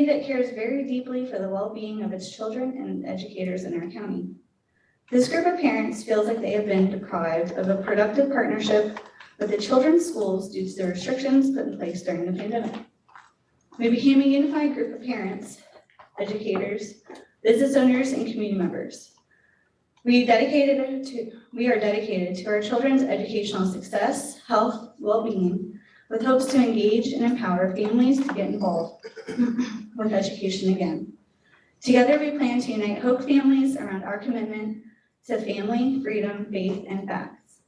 that cares very deeply for the well-being of its children and educators in our county. This group of parents feels like they have been deprived of a productive partnership with the children's schools due to the restrictions put in place during the pandemic. We became a unified group of parents, educators, business owners, and community members. We are dedicated to our children's educational success, health, well-being, with hopes to engage and empower families to get involved with education again. Together, we plan to unite Hope families around our commitment to family, freedom, faith, and facts.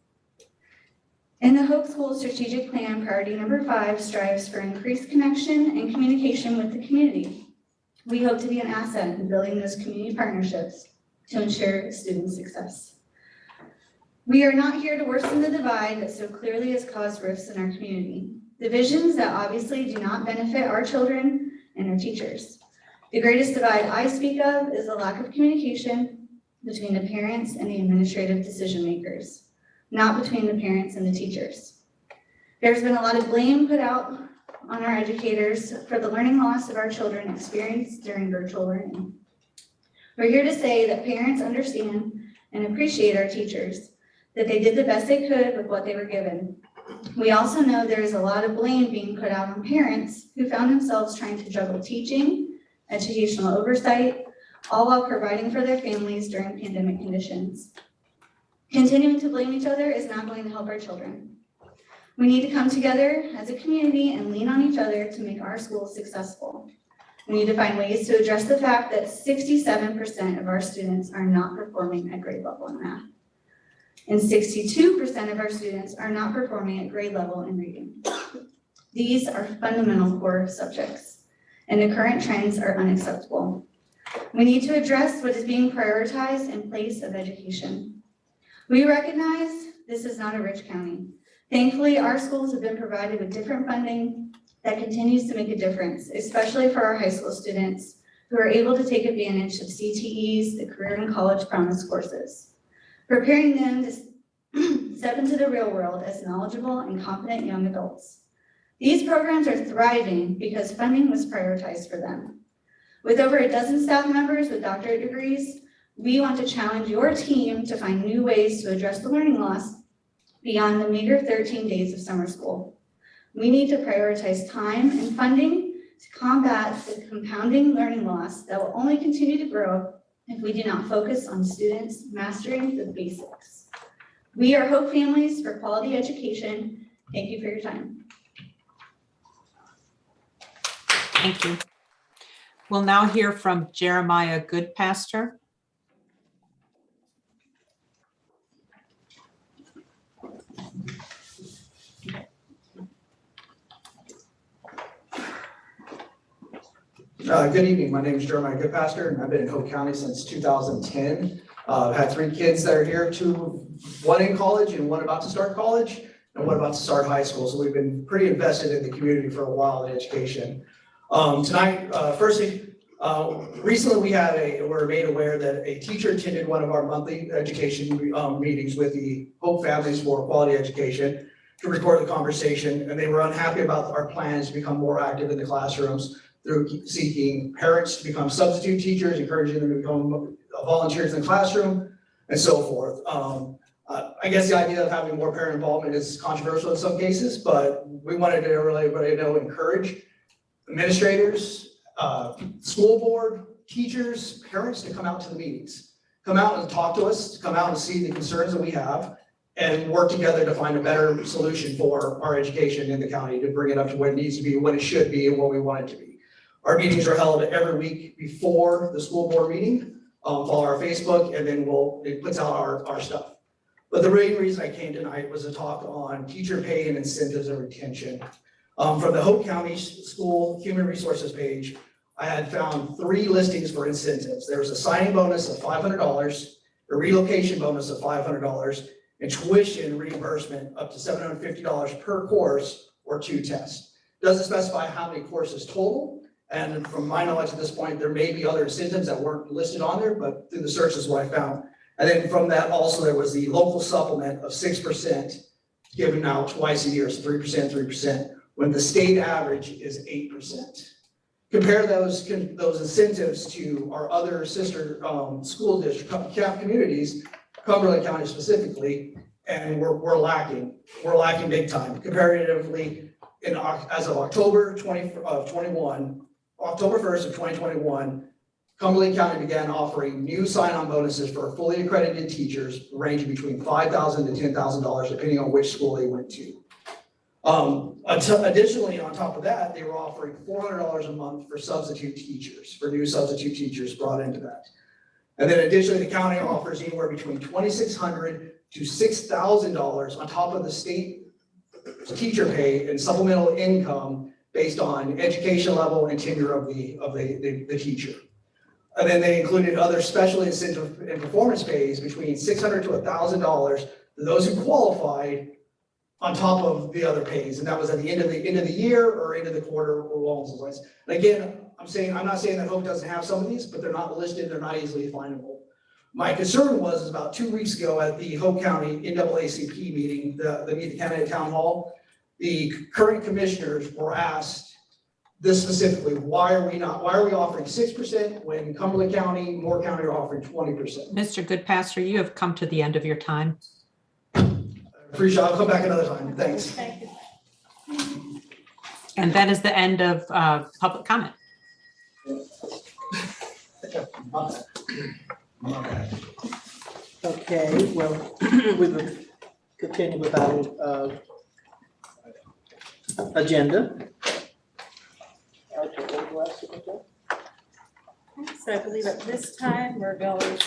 In the Hope School Strategic Plan, priority number 5 strives for increased connection and communication with the community. We hope to be an asset in building those community partnerships to ensure student success. We are not here to worsen the divide that so clearly has caused rifts in our community, divisions that obviously do not benefit our children and our teachers. The greatest divide I speak of is the lack of communication between the parents and the administrative decision makers, not between the parents and the teachers. There's been a lot of blame put out on our educators for the learning loss of our children experienced during virtual learning. We're here to say that parents understand and appreciate our teachers, that they did the best they could with what they were given. We also know there is a lot of blame being put out on parents who found themselves trying to juggle teaching, educational oversight, all while providing for their families during pandemic conditions. Continuing to blame each other is not going to help our children. We need to come together as a community and lean on each other to make our schools successful. We need to find ways to address the fact that 67% of our students are not performing at grade level in math. And 62% of our students are not performing at grade level in reading. These are fundamental core subjects, and the current trends are unacceptable. We need to address what is being prioritized in place of education. We recognize this is not a rich county. Thankfully, our schools have been provided with different funding that continues to make a difference, especially for our high school students who are able to take advantage of CTEs, the Career and College Promise courses, preparing them to step into the real world as knowledgeable and competent young adults. These programs are thriving because funding was prioritized for them. With over a dozen staff members with doctorate degrees, we want to challenge your team to find new ways to address the learning loss beyond the meager 13 days of summer school. We need to prioritize time and funding to combat the compounding learning loss that will only continue to grow if we do not focus on students mastering the basics. We are Hope Families for Quality Education. Thank you for your time. Thank you. We'll now hear from Jeremiah Goodpaster. Good evening. My name is Jeremiah Goodpaster, and I've been in Hope County since 2010. I've had 3 kids that are here, one in college and one about to start college, and one about to start high school. So we've been pretty invested in the community for a while in education. Tonight, firstly, recently we were made aware that a teacher attended one of our monthly education meetings with the Hope Families for Quality Education to record the conversation, and they were unhappy about our plans to become more active in the classrooms through seeking parents to become substitute teachers, encouraging them to become volunteers in the classroom, and so forth. I guess the idea of having more parent involvement is controversial in some cases, but we wanted to really let everybody know, encourage administrators, school board, teachers, parents to come out to the meetings. Come out and talk to us, come out and see the concerns that we have, and work together to find a better solution for our education in the county to bring it up to what it needs to be, what it should be, and what we want it to be. Our meetings are held every week before the school board meeting. Follow our Facebook, and then it puts out our stuff. But the main reason I came tonight was to talk on teacher pay and incentives and retention. From the Hope County School Human Resources page, I had found 3 listings for incentives. There was a signing bonus of $500, a relocation bonus of $500, and tuition reimbursement up to $750 per course or 2 tests. Doesn't specify how many courses total. And from my knowledge at this point, there may be other incentives that weren't listed on there, but through the search is what I found. And then from that also, there was the local supplement of 6% given out twice a year, so 3%, when the state average is 8%. compare those incentives to our other sister school district, communities, Cumberland County specifically, and we're lacking. We're lacking big time comparatively. As of October 1st of 2021, Cumberland County began offering new sign-on bonuses for fully accredited teachers ranging between $5,000 to $10,000 depending on which school they went to. Additionally, on top of that, they were offering $400 a month for substitute teachers, for new substitute teachers brought into that. And then additionally, the county offers anywhere between $2,600 to $6,000 on top of the state teacher pay and supplemental income based on education level and tenure of the teacher. And then they included other special incentive and performance pays between $600 to $1,000 to those who qualified on top of the other pays. And that was at the end of the year or end of the quarter or along those lines. And again, I'm not saying that Hope doesn't have some of these, but they're not listed, they're not easily findable. My concern was about 2 weeks ago at the Hope County NAACP meeting, the Meet the Candidate Town Hall, the current commissioners were asked this specifically, why are we offering 6% when Cumberland County, Moore County are offering 20%? Mr. Goodpaster, you have come to the end of your time. Appreciate it. I'll come back another time. Thanks. Thank you. And that is the end of public comment. Okay, well, we will continue with our agenda. So I believe at this time, we're going to,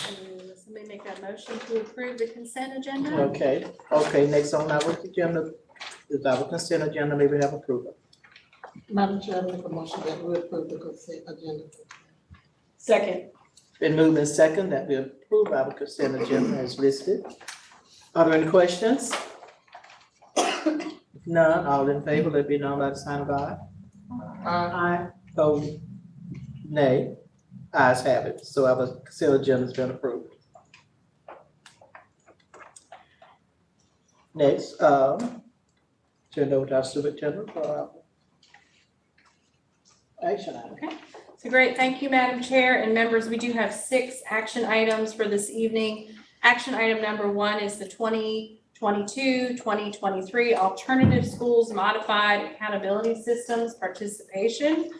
somebody make that motion to approve the consent agenda? Okay, next on our agenda is our consent agenda. May we have approval? Madam Chair, I make a motion that we approve the consent agenda. Second. Been moved and second that we approve our consent agenda as listed. Are there any questions? If none, all in favor, let it be known by the sign of aye. Aye. Opposed? Nay. Ayes have it. So our consent agenda has been approved. Next, turn over to our superintendent for our action item. So great, thank you, Madam Chair and members. We do have 6 action items for this evening. Action item number 1 is the 2022-2023 Alternative Schools Modified Accountability Systems Participation.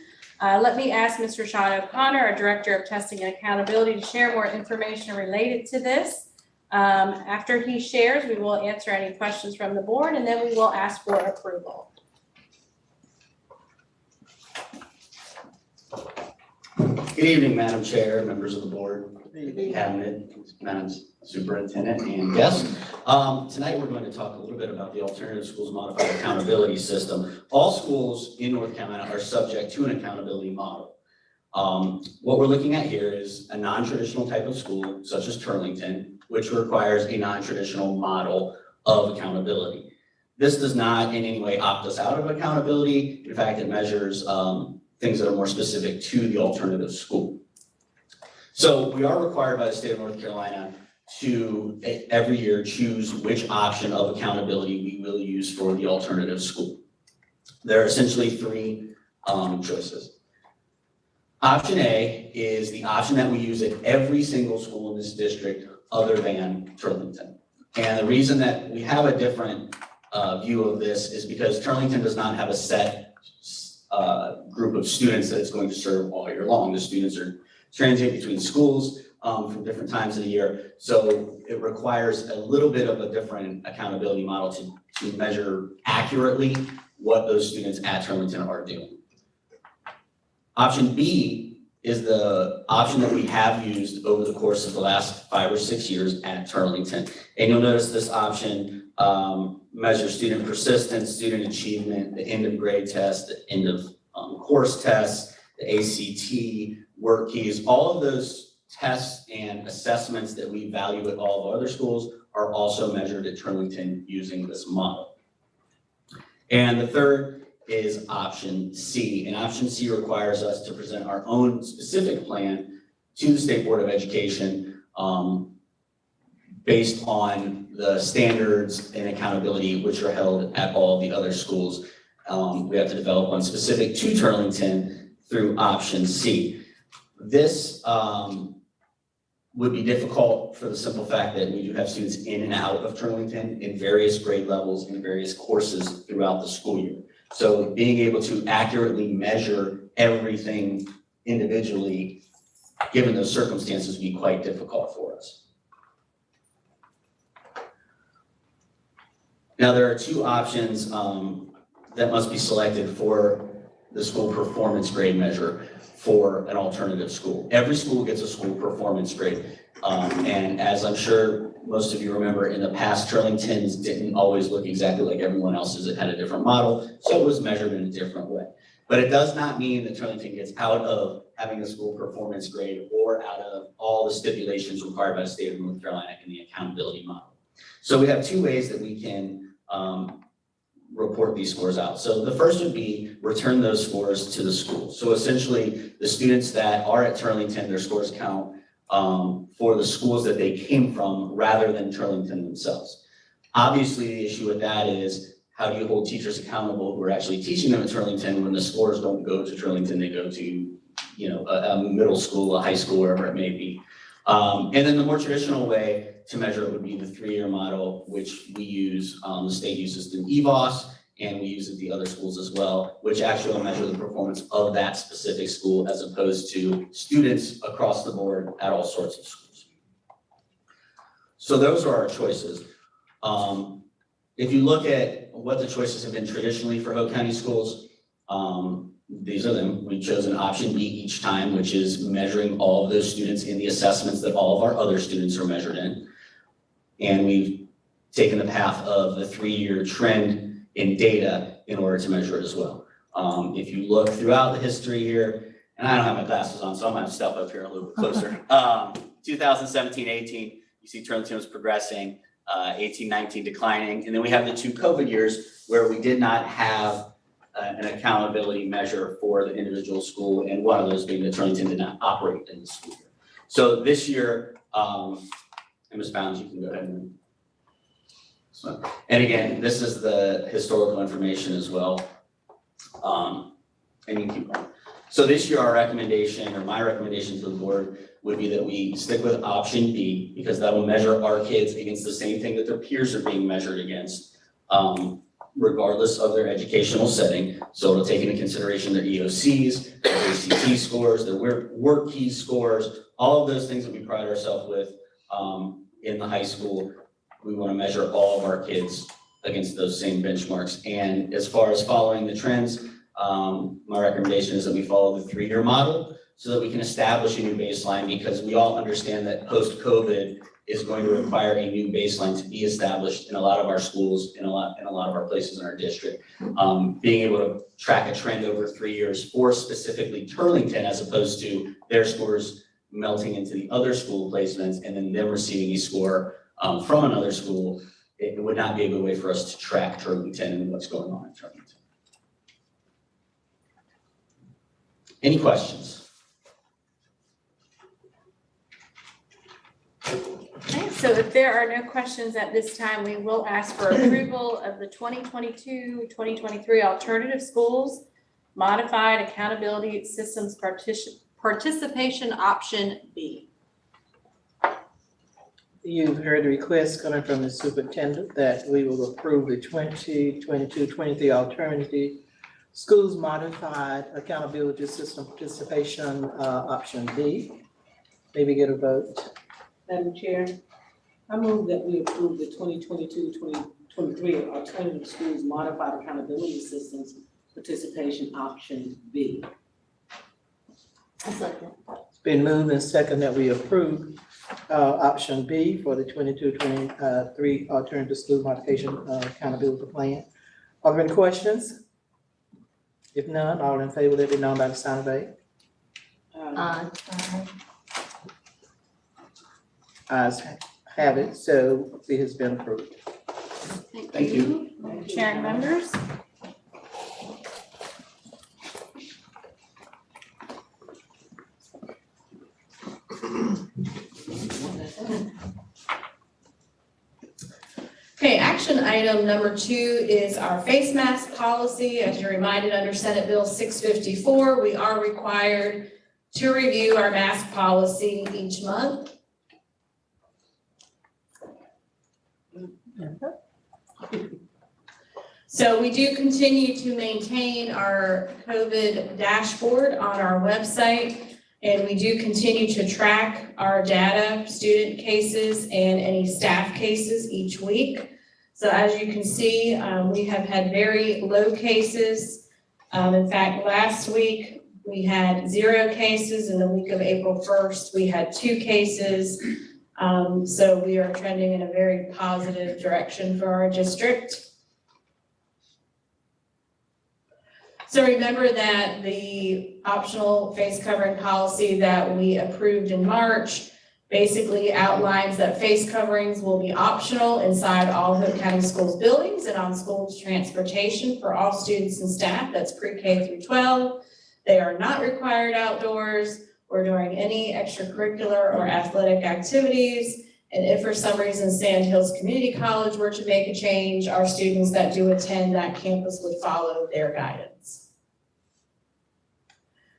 Let me ask Mr. Sean O'Connor, our Director of Testing and Accountability, to share more information related to this. After he shares, we will answer any questions from the board and then we will ask for approval. Good evening, Madam Chair, members of the board, cabinet, Madam Superintendent, and guests. Tonight, we're going to talk a little bit about the Alternative Schools Modified Accountability System. All schools in North Carolina are subject to an accountability model. What we're looking at here is a non-traditional type of school, such as Turlington, which requires a non-traditional model of accountability. This does not in any way opt us out of accountability. In fact, it measures things that are more specific to the alternative school. So we are required by the state of North Carolina to every year choose which option of accountability we will use for the alternative school. There are essentially 3 choices. Option A is the option that we use at every single school in this district other than Turlington. And the reason that we have a different view of this is because Turlington does not have a set group of students that it's going to serve all year long. The students are transient between schools from different times of the year. So it requires a little bit of a different accountability model to measure accurately what those students at Turlington are doing. Option B is the option that we have used over the course of the last 5 or 6 years at Turlington. And you'll notice this option measures student persistence, student achievement, the end of grade test, the end of course tests, the ACT, work keys, all of those tests and assessments that we value at all of our other schools are also measured at Turlington using this model. And the third is option C. And option C requires us to present our own specific plan to the State Board of Education based on the standards and accountability which are held at all the other schools. We have to develop one specific to Turlington through option C. This would be difficult for the simple fact that we do have students in and out of Turlington in various grade levels and various courses throughout the school year. So being able to accurately measure everything individually, given those circumstances, would be quite difficult for us. Now, there are two options that must be selected for the school performance grade measure for an alternative school. Every school gets a school performance grade. And as I'm sure most of you remember, in the past, Turlington's didn't always look exactly like everyone else's. It had a different model, so it was measured in a different way. But it does not mean that Turlington gets out of having a school performance grade or out of all the stipulations required by the state of North Carolina in the accountability model. So we have two ways that we can report these scores out. So the first would be return those scores to the school. So essentially, the students that are at Turlington, their scores count for the schools that they came from rather than Turlington themselves. Obviously, the issue with that is how do you hold teachers accountable who are actually teaching them at Turlington when the scores don't go to Turlington, they go to a middle school, a high school, wherever it may be. And then the more traditional way to measure it would be the 3-year model, which we use, the state uses through EVOS, and we use it at the other schools as well, which actually will measure the performance of that specific school as opposed to students across the board at all sorts of schools. So those are our choices. If you look at what the choices have been traditionally for Hope County schools, these are them. We've chosen option B each time, which is measuring all of those students in the assessments that all of our other students are measured in. And we've taken the path of the 3-year trend in data in order to measure it as well. If you look throughout the history here, and I don't have my glasses on, so I'm gonna step up here a little bit closer. 2017-18, you see Turlington was progressing, 18-19 declining, and then we have the 2 COVID years where we did not have an accountability measure for the individual school, and one of those being that Turlington did not operate in the school year. So this year, and Ms. Bounds, you can go ahead and. So, and again, this is the historical information as well. And you can keep going. So this year, our recommendation, or my recommendation to the board, would be that we stick with option B, because that will measure our kids against the same thing that their peers are being measured against, regardless of their educational setting. So it'll take into consideration their EOCs, their ACT scores, their work key scores, all of those things that we pride ourselves with in the high school. We want to measure all of our kids against those same benchmarks. And as far as following the trends, my recommendation is that we follow the 3-year model so that we can establish a new baseline, because we all understand that post-COVID is going to require a new baseline to be established in a lot of our schools, in a lot of our places in our district. Being able to track a trend over 3 years for specifically Turlington, as opposed to their scores melting into the other school placements and then them receiving a score from another school, it would not be a good way for us to track Turlington and what's going on in Turlington. Any questions? Okay, so if there are no questions at this time, we will ask for approval of the 2022-2023 Alternative Schools Modified Accountability Systems Participation Option B. You've heard the request coming from the superintendent that we will approve the 2022-23 Alternative Schools Modified Accountability System Participation Option B. Maybe get a vote. Madam Chair, I move that we approve the 2022-2023 Alternative Schools Modified Accountability Systems Participation Option B. I second. It's been moved and second that we approve option B for the 22-23 Alternative School Modification Accountability Plan. Are there any questions? If none, all in favor, let it be known by the sign of A. Ayes have it, so it has been approved. Thank you. Chair and members. Okay, action item number 2 is our face mask policy. As you're reminded under Senate Bill 654, we are required to review our mask policy each month. So we do continue to maintain our COVID dashboard on our website, and we do continue to track our data, student cases, and any staff cases each week. So as you can see, we have had very low cases. In fact, last week, we had 0 cases. In the week of April 1st, we had 2 cases. So we are trending in a very positive direction for our district. So remember that the optional face covering policy that we approved in March basically outlines that face coverings will be optional inside all Hope County Schools buildings and on school transportation for all students and staff. That's pre-K through 12. They are not required outdoors or during any extracurricular or athletic activities. And if for some reason Sand Hills Community College were to make a change, our students that do attend that campus would follow their guidance.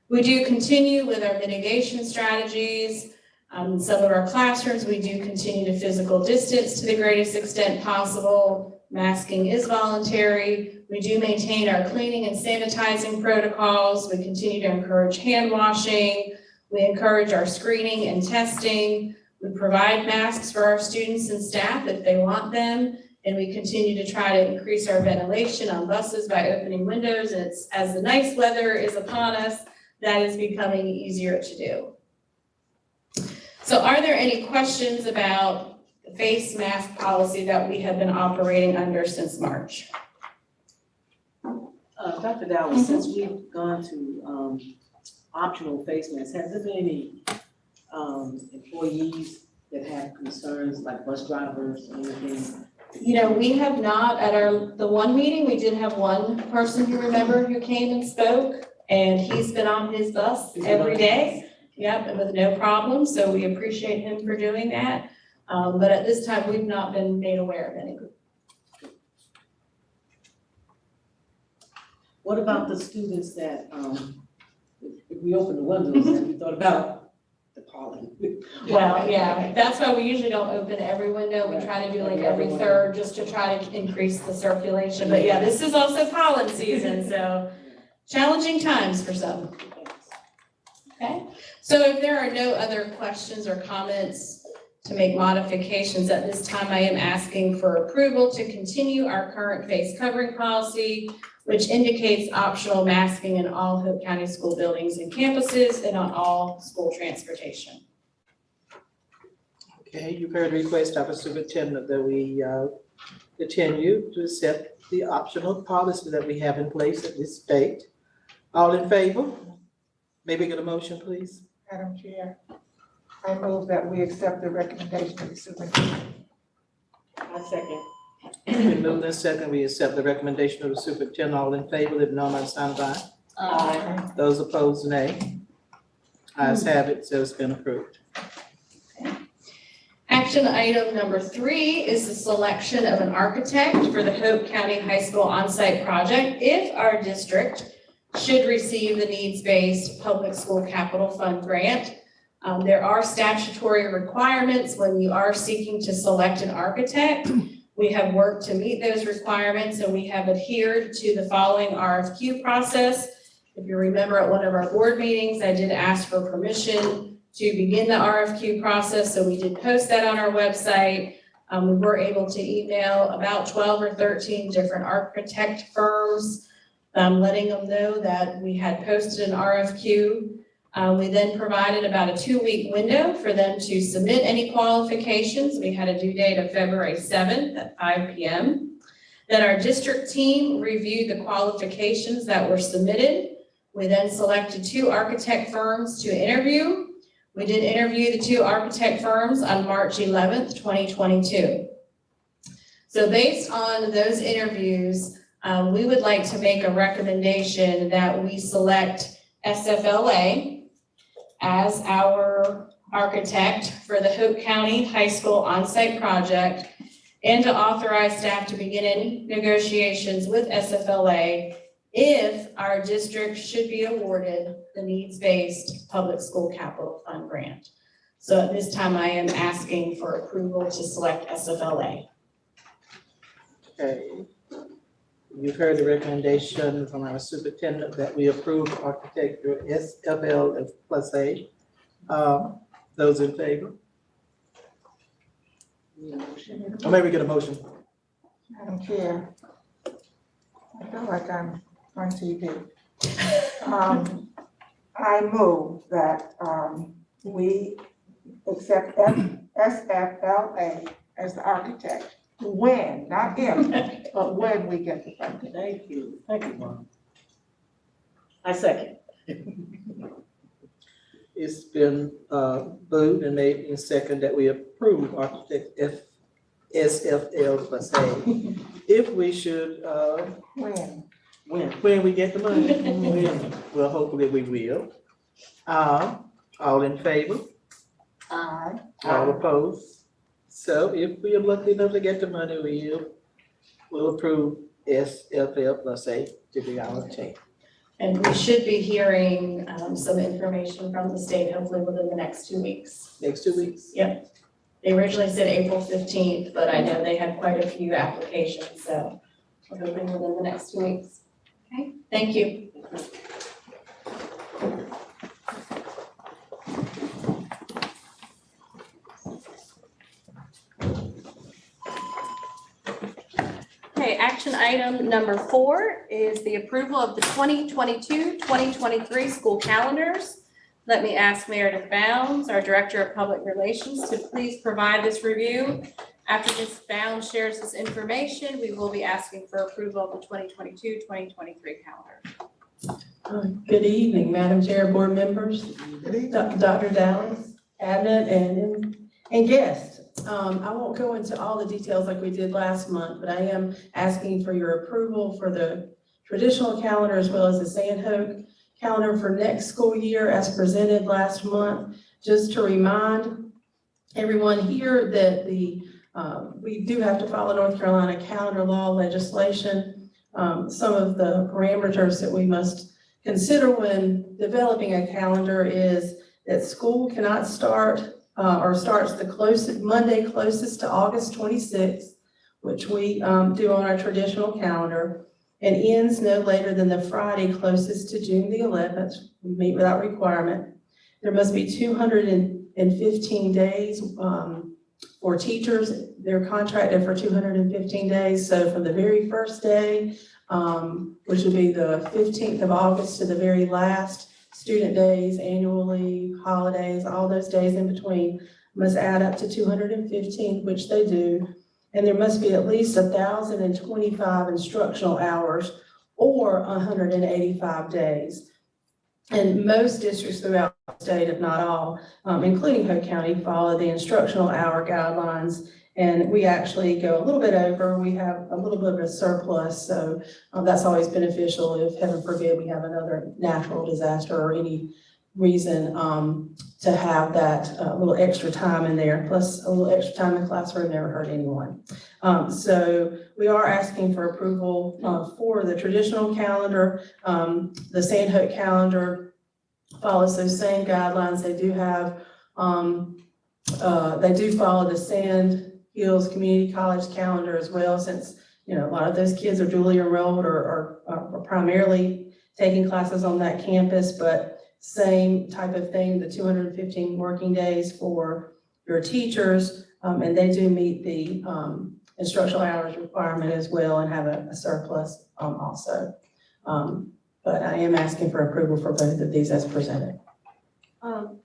We do continue with our mitigation strategies. In some of our classrooms, we do continue to physical distance to the greatest extent possible. Masking is voluntary. We do maintain our cleaning and sanitizing protocols. We continue to encourage hand washing. We encourage our screening and testing. We provide masks for our students and staff if they want them. And we continue to try to increase our ventilation on buses by opening windows. And it's, as the nice weather is upon us, that is becoming easier to do. So are there any questions about the face mask policy that we have been operating under since March? Dr. Dowell, since we've gone to optional face masks, has there been any employees that have concerns, like bus drivers or anything? You know, we have not, at the one meeting, we did have one person, you remember, who came and spoke, and he's been on his bus every day. Yep, and with no problem, so we appreciate him for doing that. But at this time, we've not been made aware of any. What about the students that, if we open the windows, have you thought about the pollen? Well, yeah, that's why we usually don't open every window. We try to do like every third just to try to increase the circulation. But yeah, this is also pollen season, so challenging times for some. Okay, so if there are no other questions or comments to make modifications at this time, I am asking for approval to continue our current face covering policy, which indicates optional masking in all Hope County school buildings and campuses and on all school transportation. Okay, you've heard the request of a superintendent that we continue to accept the optional policy that we have in place at this state. All in favor? May we get a motion, please? Madam Chair, I move that we accept the recommendation of the superintendent. I second. We move in second, we accept the recommendation of the superintendent. All in favor, let it know by the sign of aye. Aye. Those opposed, nay. Ayes have it, so it's been approved. Action item number 3 is the selection of an architect for the Hope County High School on-site project if our district should receive the needs-based public school capital fund grant. There are statutory requirements when you are seeking to select an architect. We have worked to meet those requirements and we have adhered to the following RFQ process. If you remember at one of our board meetings, I did ask for permission to begin the RFQ process, so we did post that on our website. We were able to email about 12 or 13 different architect firms, letting them know that we had posted an RFQ. We then provided about a 2-week window for them to submit any qualifications. We had a due date of February 7th at 5 p.m. Then our district team reviewed the qualifications that were submitted. We then selected 2 architect firms to interview. We did interview the 2 architect firms on March 11th, 2022. So based on those interviews, we would like to make a recommendation that we select SFLA as our architect for the Hope County High School on-site project. and to authorize staff to begin any negotiations with SFLA if our district should be awarded the needs-based public school capital fund grant. So at this time, I am asking for approval to select SFLA. Okay. You've heard the recommendation from our superintendent that we approve architecture SFL plus A. Those in favor? Or maybe we get a motion. Madam Chair, I feel like I'm on TV. I move that, we accept SFLA as the architect. When, not if, but when we get the funding. Thank you, Mom. I second. It's been moved and made in second that we approve architect SFL plus A. If we should, When? when we get the money, when, well, hopefully we will. All in favor? Aye. All opposed? So if we are lucky enough to get the money, we'll approve SFL plus A to be our team. And we should be hearing some information from the state hopefully within the next 2 weeks. Next 2 weeks? Yep. They originally said April 15th, but I know they had quite a few applications, so we're hoping within the next 2 weeks. Okay, thank you. Okay, action item number 4 is the approval of the 2022-2023 school calendars. Let me ask Meredith Bounds, our Director of Public Relations, to please provide this review. After Ms. Bounds shares this information, we will be asking for approval of the 2022-2023 calendar. Good evening, Madam Chair, board members, Dr. Dallas, cabinet, and guests. I won't go into all the details like we did last month, but I am asking for your approval for the traditional calendar as well as the Sandhook calendar for next school year as presented last month. Just to remind everyone here that we do have to follow North Carolina calendar law legislation. Some of the parameters that we must consider when developing a calendar is that school cannot start or starts the Monday closest to August 26th, which we do on our traditional calendar, and ends no later than the Friday closest to June the 11th. We meet without requirement. There must be 215 days for teachers. They're contracted for 215 days. So from the very first day, which would be the 15th of August, to the very last, student days, annually, holidays, all those days in between must add up to 215, which they do. And there must be at least 1,025 instructional hours or 185 days. And most districts throughout the state, if not all, including Hope County, follow the instructional hour guidelines. And we actually go a little bit over. We have a little bit of a surplus. So that's always beneficial if, heaven forbid, we have another natural disaster or any reason to have that little extra time in there. Plus a little extra time in the classroom never hurt anyone. So we are asking for approval for the traditional calendar. The Sandhook calendar follows those same guidelines. They do have, they do follow the Sand Hills Community College calendar as well, since, you know, a lot of those kids are dually enrolled or primarily taking classes on that campus, but same type of thing, the 215 working days for your teachers, and they do meet the instructional hours requirement as well and have a surplus also. But I am asking for approval for both of these as presented. Can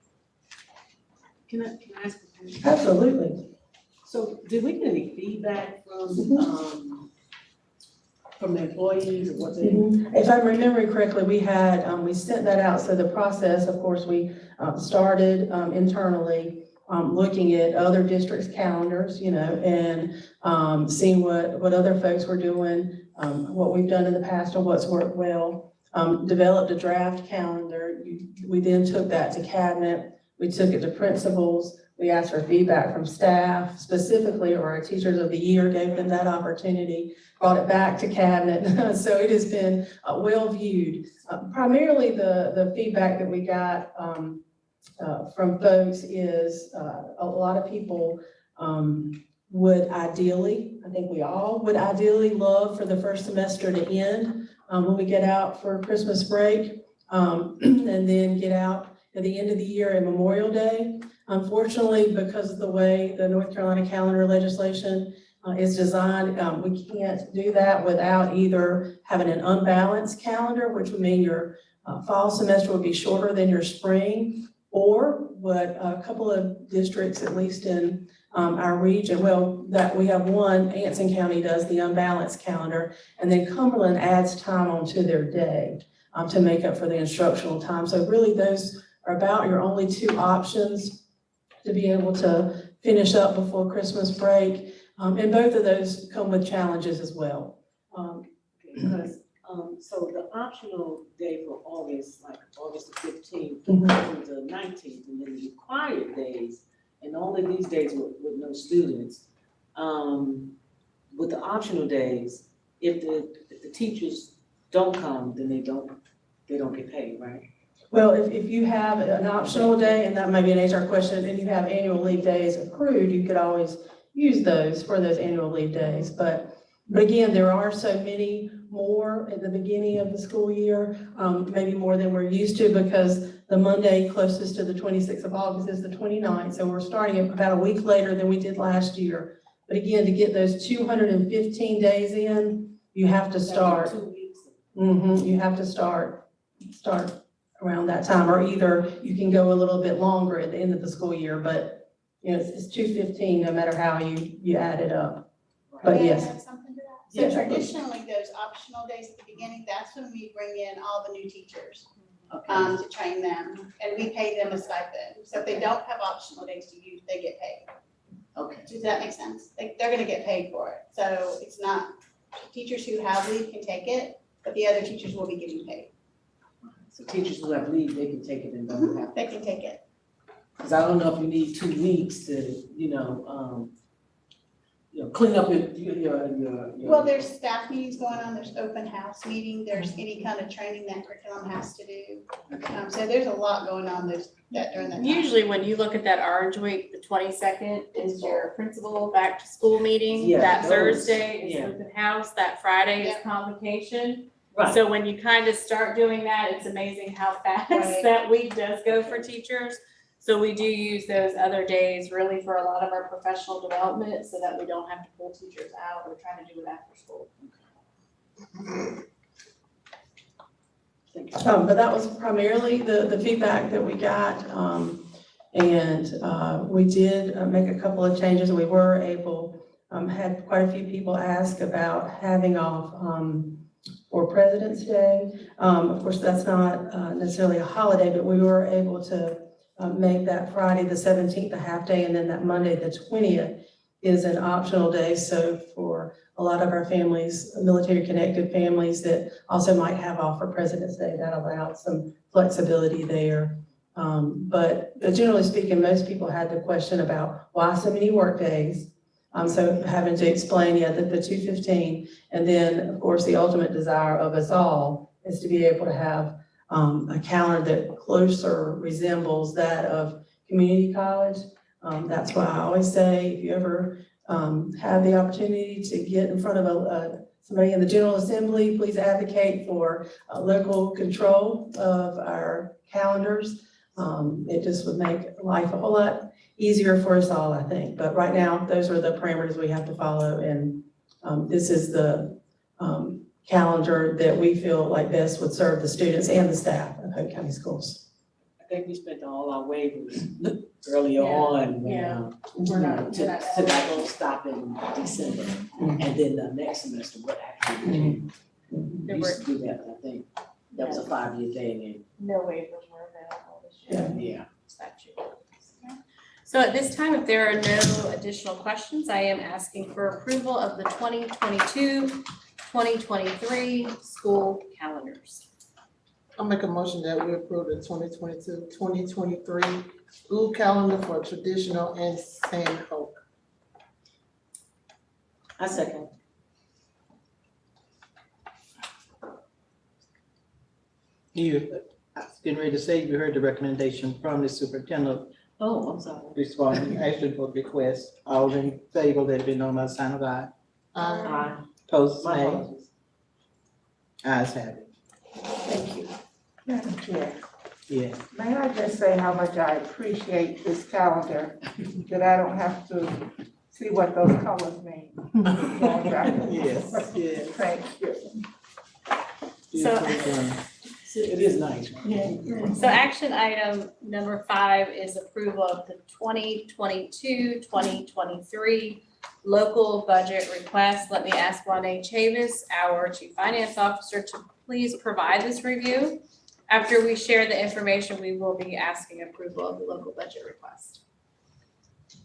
I ask a question? Absolutely. So did we get any feedback from the employees or what they? If I'm remembering correctly, we had, we sent that out. So the process, of course, we started internally looking at other districts' calendars, you know, and seeing what other folks were doing, what we've done in the past and what's worked well. Developed a draft calendar. We then took that to cabinet. We took it to principals. We asked for feedback from staff, specifically, or our teachers of the year, gave them that opportunity, brought it back to cabinet. So it has been well viewed. Primarily the feedback that we got from folks is a lot of people would ideally, I think we all would ideally love for the first semester to end when we get out for Christmas break, and then get out at the end of the year and Memorial Day. Unfortunately, because of the way the North Carolina calendar legislation is designed, we can't do that without either having an unbalanced calendar, which would mean your fall semester would be shorter than your spring, or what a couple of districts, at least in our region, well, that we have one, Anson County does the unbalanced calendar, and then Cumberland adds time onto their day to make up for the instructional time. So really those are about your only two options to be able to finish up before Christmas break. And both of those come with challenges as well. Because, so the optional day for August, like August the 15th Mhm. to the 19th, and then the required days, and all of these days with no students. With the optional days, if the teachers don't come, then they don't get paid, right? Well, if you have an optional day, and that may be an HR question, and you have annual leave days accrued, you could always use those for those annual leave days. But again, there are so many more at the beginning of the school year, maybe more than we're used to, because the Monday closest to the 26th of August is the 29th. So we're starting about a week later than we did last year. But again, to get those 215 days in, you have to start. 2 weeks. You have to start around that time, or either you can go a little bit longer at the end of the school year, but you know, it's 215 no matter how you add it up. But May I yes. add something to that? Yeah. So traditionally, those optional days at the beginning, that's when we bring in all the new teachers Okay. to train them, and we pay them a stipend. So if they don't have optional days to use, they get paid. Okay. Does that make sense? They're gonna get paid for it. So it's not, teachers who have leave can take it, but the other teachers will be getting paid. So teachers who have leave, they can take it and don't have. They can take it. Because I don't know if you need 2 weeks to, clean up your. Well, there's staff meetings going on, there's open house meeting, there's any kind of training that curriculum has to do. So there's a lot going on during that time. Usually when you look at that orange week, the 22nd is your principal back to school meeting. Yeah, That those, Thursday is yeah. open house, that Friday is Yeah. convocation. Right. So when you kind of start doing that, it's amazing how fast Right. that week does go for teachers. So we do use those other days really for a lot of our professional development so that we don't have to pull teachers out or try to do it after school. But that was primarily the feedback that we got. And we did make a couple of changes. We were able, had quite a few people ask about having off for President's Day. Of course, that's not necessarily a holiday, but we were able to make that Friday, the 17th, a half day, and then that Monday, the 20th, is an optional day. So for a lot of our families, military-connected families that also might have off for President's Day, that allows some flexibility there. But generally speaking, most people had the question about why so many work days. So having to explain, the 215, and then, of course, the ultimate desire of us all is to be able to have a calendar that closer resembles that of community college. That's why I always say, if you ever have the opportunity to get in front of somebody in the General Assembly, please advocate for local control of our calendars. It just would make life a whole lot easier for us all, I think. But right now, those are the parameters we have to follow, and this is the calendar that we feel like best would serve the students and the staff of Hope County Schools. I think we spent all our waivers earlier Yeah. on, Yeah. to not stop in December. And then the next semester, what actually, we used to do that, but I think that was a 5-year thing, No waivers were available this year. and, yeah. Statute. So at this time, if there are no additional questions, I am asking for approval of the 2022-2023 school calendars. I'll make a motion that we approve the 2022-2023 school calendar for traditional and St. Hope. I second. I was getting ready to say, you heard the recommendation from the superintendent Oh, I'm sorry. responding, actually for the request. All in favor, let it be known by the sign of aye. Aye. Opposed, My nay. apologies. Ayes have it. Thank you. Madam Chair, Yes. may I just say how much I appreciate this calendar, that I don't have to see what those colors mean. Yes, yes. Thank you. It is nice. So action item number 5 is approval of the 2022-2023 local budget request. Let me ask Juan Chavis, our Chief Finance Officer, to please provide this review. After we share the information, we will be asking approval of the local budget request.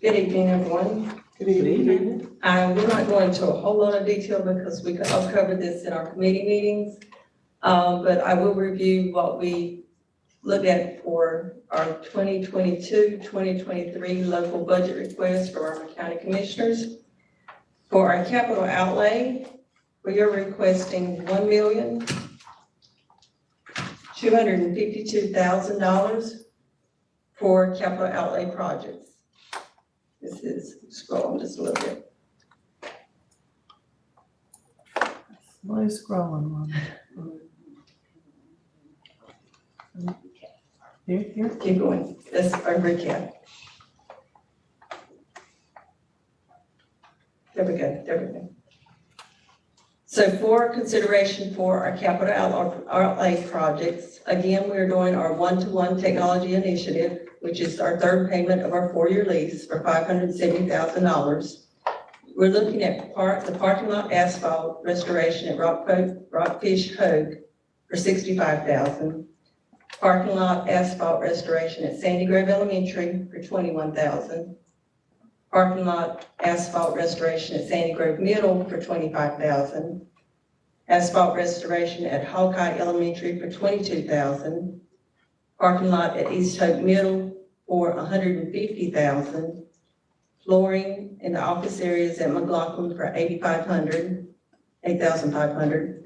Good evening, everyone. Good evening. We're not going into a whole lot of detail because we all covered this in our committee meetings. But I will review what we looked at for our 2022-2023 local budget request for our county commissioners. For our capital outlay, we are requesting $1,252,000 for capital outlay projects. This is scrolling just a little bit. What is scrolling on? Here. Keep going. That's our recap. There we go. So for consideration for our capital outlay projects, again, we're doing our one-to-one technology initiative, which is our third payment of our 4-year lease for $570,000. We're looking at the parking lot asphalt restoration at Rockfish Hogue for $65,000. Parking lot asphalt restoration at Sandy Grove Elementary for $21,000. Parking lot asphalt restoration at Sandy Grove Middle for $25,000. Asphalt restoration at Hawkeye Elementary for $22,000. Parking lot at East Hope Middle for $150,000. Flooring in the office areas at McLaughlin for $8,500.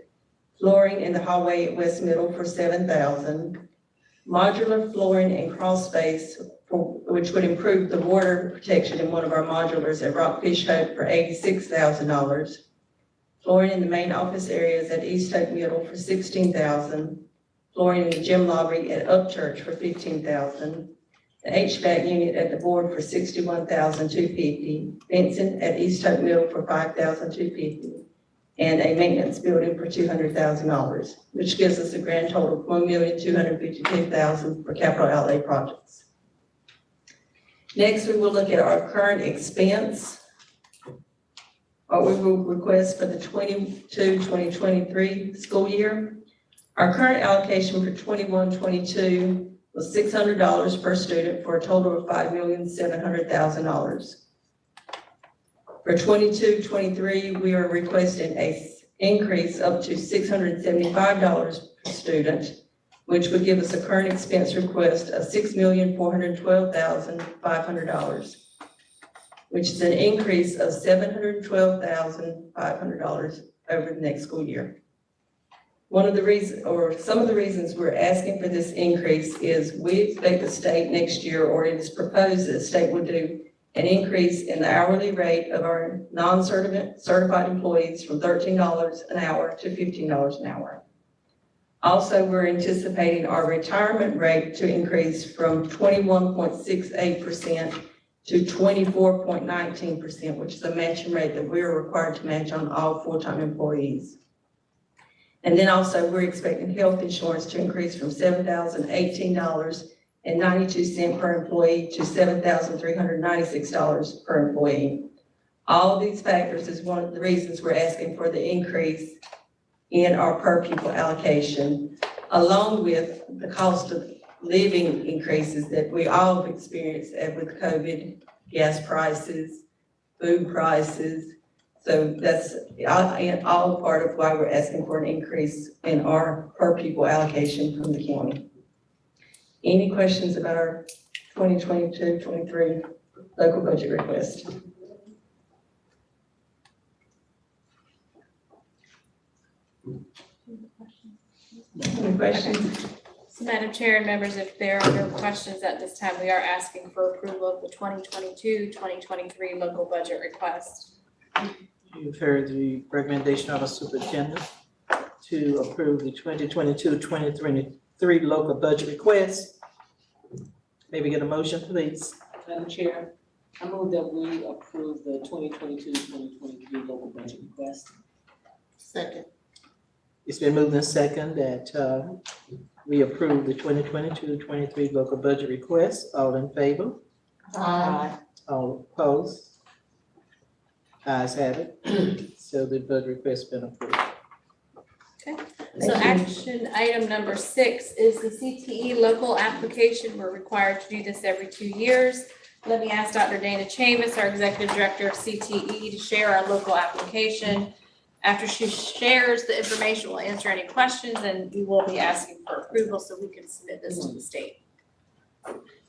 Flooring in the hallway at West Middle for $7,000. Modular flooring and crawl space, which would improve the water protection in one of our modulars at Rockfish Hope for $86,000. Flooring in the main office areas at East Hope Middle for $16,000. Flooring in the gym lobby at Upchurch for $15,000. The HVAC unit at the board for $61,250. Fencing at East Hope Middle for $5,250. And a maintenance building for $200,000, which gives us a grand total of $1,252,000 for capital outlay projects. Next, we will look at our current expense. What we will request for the 2023 school year. Our current allocation for 21-22 was $600 per student for a total of $5,700,000. For 22-23, we are requesting an increase up to $675 per student, which would give us a current expense request of $6,412,500, which is an increase of $712,500 over the next school year. One of the reasons, or some of the reasons we're asking for this increase is we expect the state next year, or it is proposed that the state would do an increase in the hourly rate of our non-certified employees from $13 an hour to $15 an hour. Also, we're anticipating our retirement rate to increase from 21.68% to 24.19%, which is a matching rate that we are required to match on all full-time employees. And then also, we're expecting health insurance to increase from $7,018.92 per employee to $7,396 per employee. All of these factors is one of the reasons we're asking for the increase in our per pupil allocation, along with the cost of living increases that we all have experienced with COVID, gas prices, food prices, So that's all part of why we're asking for an increase in our per pupil allocation from the county. Any questions about our 2022-23 local budget request? Any questions? So Madam Chair and members, if there are no questions at this time, we are asking for approval of the 2022-2023 local budget request. You've heard the recommendation of the superintendent to approve the 2022-2023 local budget request. May we get a motion, please? Madam Chair, I move that we approve the 2022-2023 local budget request. Second. It's been moved in second that we approve the 2022-23 local budget request. All in favor? Aye. All opposed? Ayes have it. So the budget request has been approved. So action item number 6 is the CTE local application. We're required to do this every 2 years. Let me ask Dr. Dana Chavis, our Executive Director of CTE, to share our local application. After she shares the information, we'll answer any questions, and we will be asking for approval so we can submit this to the state.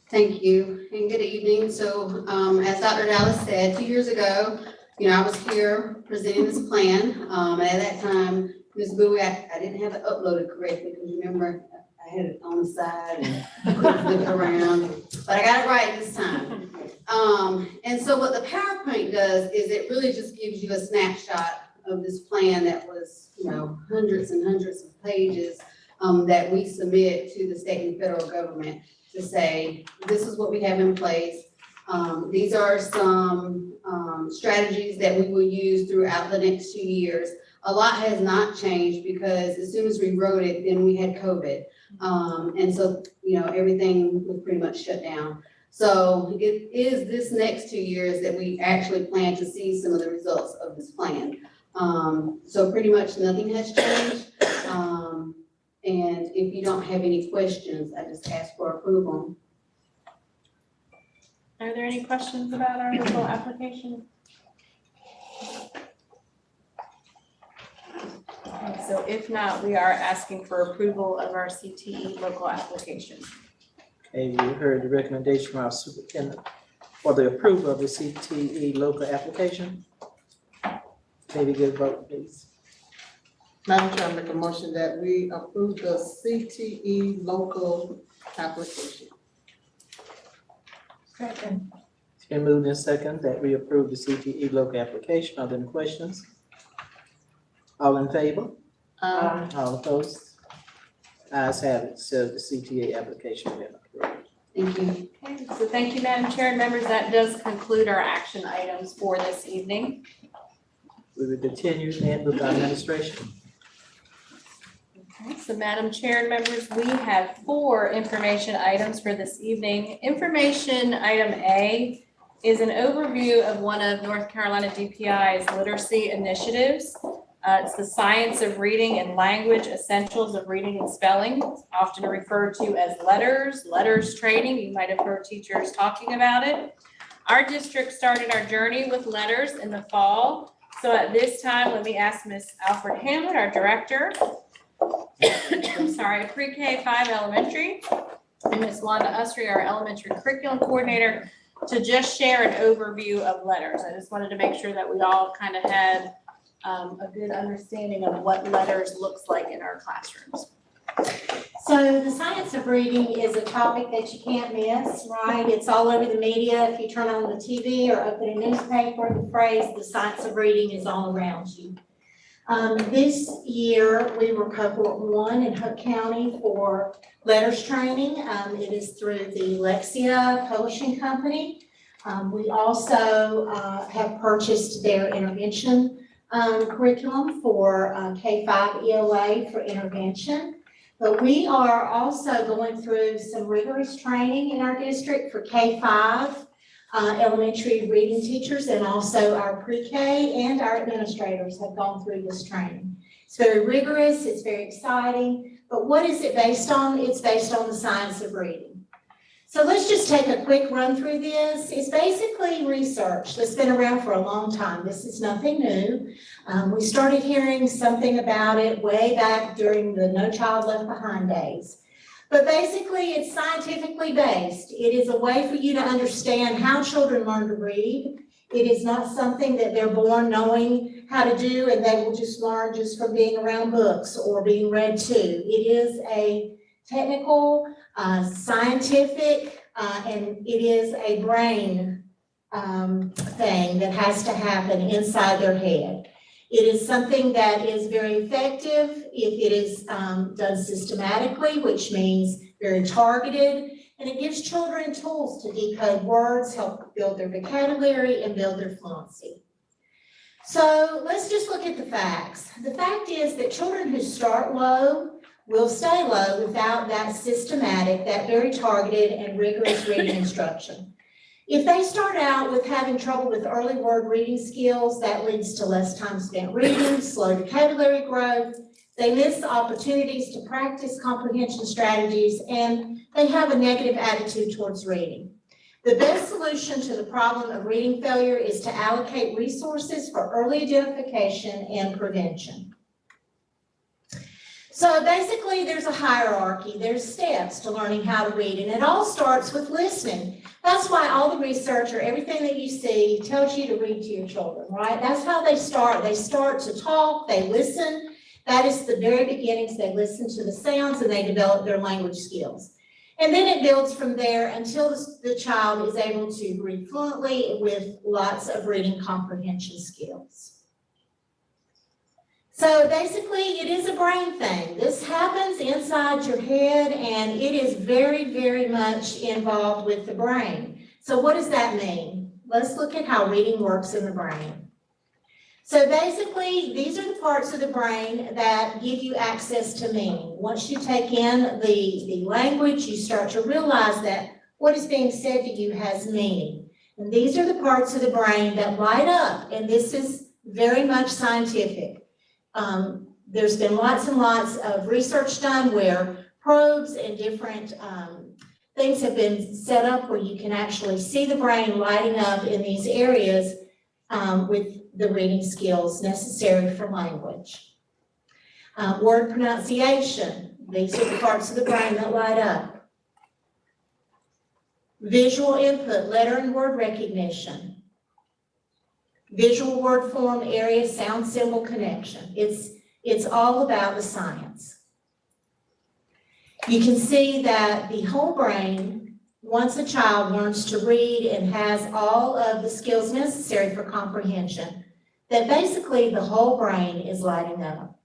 Thank you and good evening. So as Dr. Dallas said, 2 years ago, I was here presenting this plan. And at that time, Ms. Bowie, I didn't have it uploaded correctly because remember, I had it on the side and couldn't flip it around, but I got it right this time. And so what the PowerPoint does is it really just gives you a snapshot of this plan that was, hundreds and hundreds of pages that we submit to the state and federal government to say, this is what we have in place. These are some strategies that we will use throughout the next 2 years. A lot has not changed because as soon as we wrote it, then we had COVID. And so, everything was pretty much shut down. So it is this next 2 years that we actually plan to see some of the results of this plan. So pretty much nothing has changed. And if you don't have any questions, I just ask for approval. Are there any questions about our local application? Okay, so if not, we are asking for approval of our CTE local application. Okay, you heard the recommendation from our superintendent for the approval of the CTE local application. May we get a vote, please? Madam Chair, I make a motion that we approve the CTE local application. Second. It's been moved in second that we approve the CTE local application. Are there any questions? All in favor? All opposed? Ayes have it. So the CTA application has been approved. Thank you. Okay, so thank you, Madam Chair and members. That does conclude our action items for this evening. We will continue then with our administration. Okay, so Madam Chair and members, we have 4 information items for this evening. Information item A is an overview of one of North Carolina DPI's literacy initiatives. It's the Science of Reading and Language Essentials of Reading and Spelling. It's often referred to as letters training. You might have heard teachers talking about it. Our district started our journey with letters in the fall. So at this time, let me ask Ms. Alfred Hamlet, our director, pre-K 5 elementary, and Ms. Wanda Usry, our elementary curriculum coordinator, to just share an overview of letters. I just wanted to make sure that we all kind of had a good understanding of what letters looks like in our classrooms. So the science of reading is a topic that you can't miss, right? It's all over the media. If you turn on the TV or open a newspaper, the phrase, the science of reading is all around you. This year, we were cohort 1 in Hope County for letters training. It is through the Lexia Publishing Company. We also have purchased their intervention curriculum for K-5 ELA for intervention. But we are also going through some rigorous training in our district for K-5 elementary reading teachers, and also our pre-K and our administrators have gone through this training. It's very rigorous, it's very exciting, but what is it based on? It's based on the science of reading. So let's just take a quick run through this. It's basically research that's been around for a long time. This is nothing new. We started hearing something about it way back during the No Child Left Behind days. But basically, it's scientifically based. It is a way for you to understand how children learn to read. It is not something that they're born knowing how to do and they will just learn just from being around books or being read to. It is a technical, scientific, and it is a brain thing that has to happen inside their head. It is something that is very effective if it is done systematically, which means very targeted, and it gives children tools to decode words, help build their vocabulary, and build their fluency. So let's just look at the facts. The fact is that children who start low will stay low without that systematic, that very targeted and rigorous reading instruction. If they start out with having trouble with early word reading skills, that leads to less time spent reading, slow vocabulary growth. They miss opportunities to practice comprehension strategies, and they have a negative attitude towards reading. The best solution to the problem of reading failure is to allocate resources for early identification and prevention. So basically, there's a hierarchy, there's steps to learning how to read, and it all starts with listening. That's why all the research or everything that you see tells you to read to your children, right? That's how they start. They start to talk, they listen. That is the very beginnings. They listen to the sounds and they develop their language skills. And then it builds from there until the child is able to read fluently with lots of reading comprehension skills. So basically, it is a brain thing. This happens inside your head, and it is very, very much involved with the brain. So what does that mean? Let's look at how reading works in the brain. So basically, these are the parts of the brain that give you access to meaning. Once you take in the language, you start to realize that what is being said to you has meaning. And these are the parts of the brain that light up, and this is very much scientific. There's been lots and lots of research done where probes and different things have been set up where you can actually see the brain lighting up in these areas with the reading skills necessary for language. Word pronunciation, these are the parts of the brain that light up. Visual input, letter and word recognition. Visual word form area, sound symbol connection. It's all about the science. You can see that the whole brain, once a child learns to read and has all of the skills necessary for comprehension, that basically the whole brain is lighting up.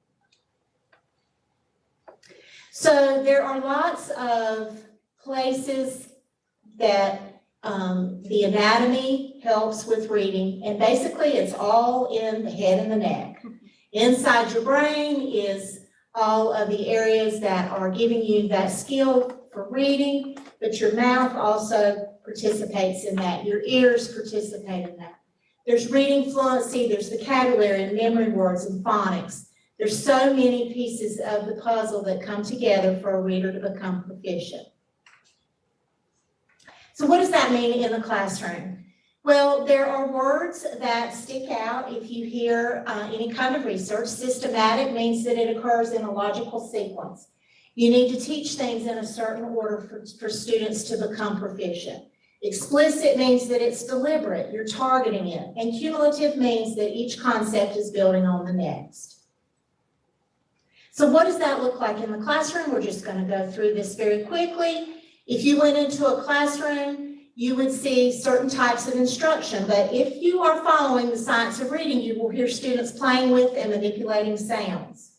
So there are lots of places that the anatomy helps with reading, and basically it's all in the head and the neck. Inside your brain is all of the areas that are giving you that skill for reading, but your mouth also participates in that. Your ears participate in that. There's reading fluency, there's vocabulary and memory words and phonics. There's so many pieces of the puzzle that come together for a reader to become proficient. So what does that mean in the classroom? Well, there are words that stick out if you hear any kind of research. Systematic means that it occurs in a logical sequence. You need to teach things in a certain order for students to become proficient. Explicit means that it's deliberate, you're targeting it. And cumulative means that each concept is building on the next. So what does that look like in the classroom? We're just going to go through this very quickly. If you went into a classroom, you would see certain types of instruction, but if you are following the science of reading, you will hear students playing with and manipulating sounds.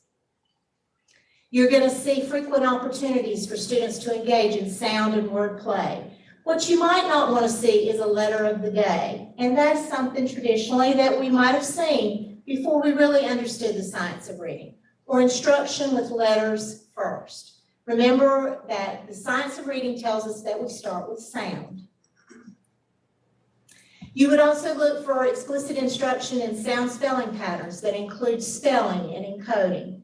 You're going to see frequent opportunities for students to engage in sound and word play. What you might not want to see is a letter of the day, and that's something traditionally that we might have seen before we really understood the science of reading, or instruction with letters first. Remember that the science of reading tells us that we start with sound. You would also look for explicit instruction in sound spelling patterns that include spelling and encoding.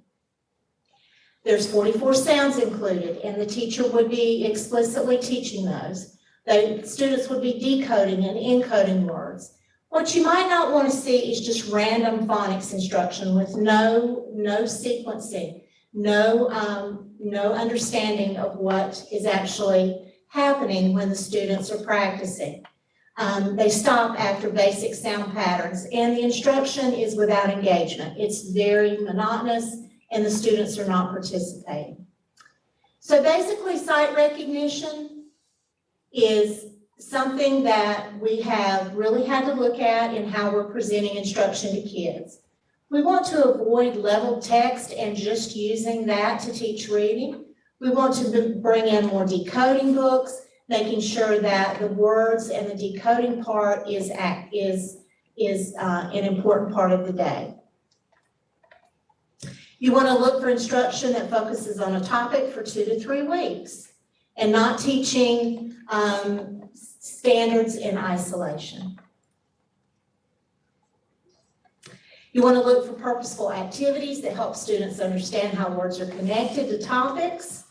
There's 44 sounds included, and the teacher would be explicitly teaching those. Students would be decoding and encoding words. What you might not want to see is just random phonics instruction with no sequencing, no understanding of what is actually happening when the students are practicing. They stop after basic sound patterns, and the instruction is without engagement. It's very monotonous, and the students are not participating. So basically, sight recognition is something that we have really had to look at in how we're presenting instruction to kids. We want to avoid leveled text and just using that to teach reading. We want to bring in more decoding books, making sure that the words and the decoding part is an important part of the day. You want to look for instruction that focuses on a topic for 2 to 3 weeks and not teaching standards in isolation. You want to look for purposeful activities that help students understand how words are connected to topics.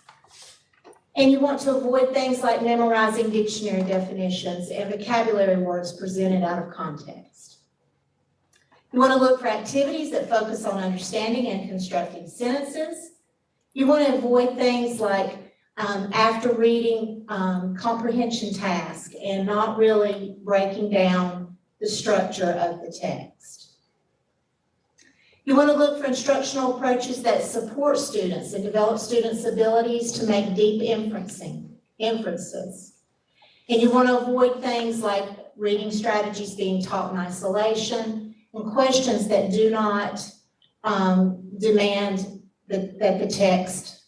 And you want to avoid things like memorizing dictionary definitions and vocabulary words presented out of context. You want to look for activities that focus on understanding and constructing sentences. You want to avoid things like after reading comprehension task and not really breaking down the structure of the text. You want to look for instructional approaches that support students and develop students' abilities to make deep inferences. And you want to avoid things like reading strategies being taught in isolation and questions that do not demand that the text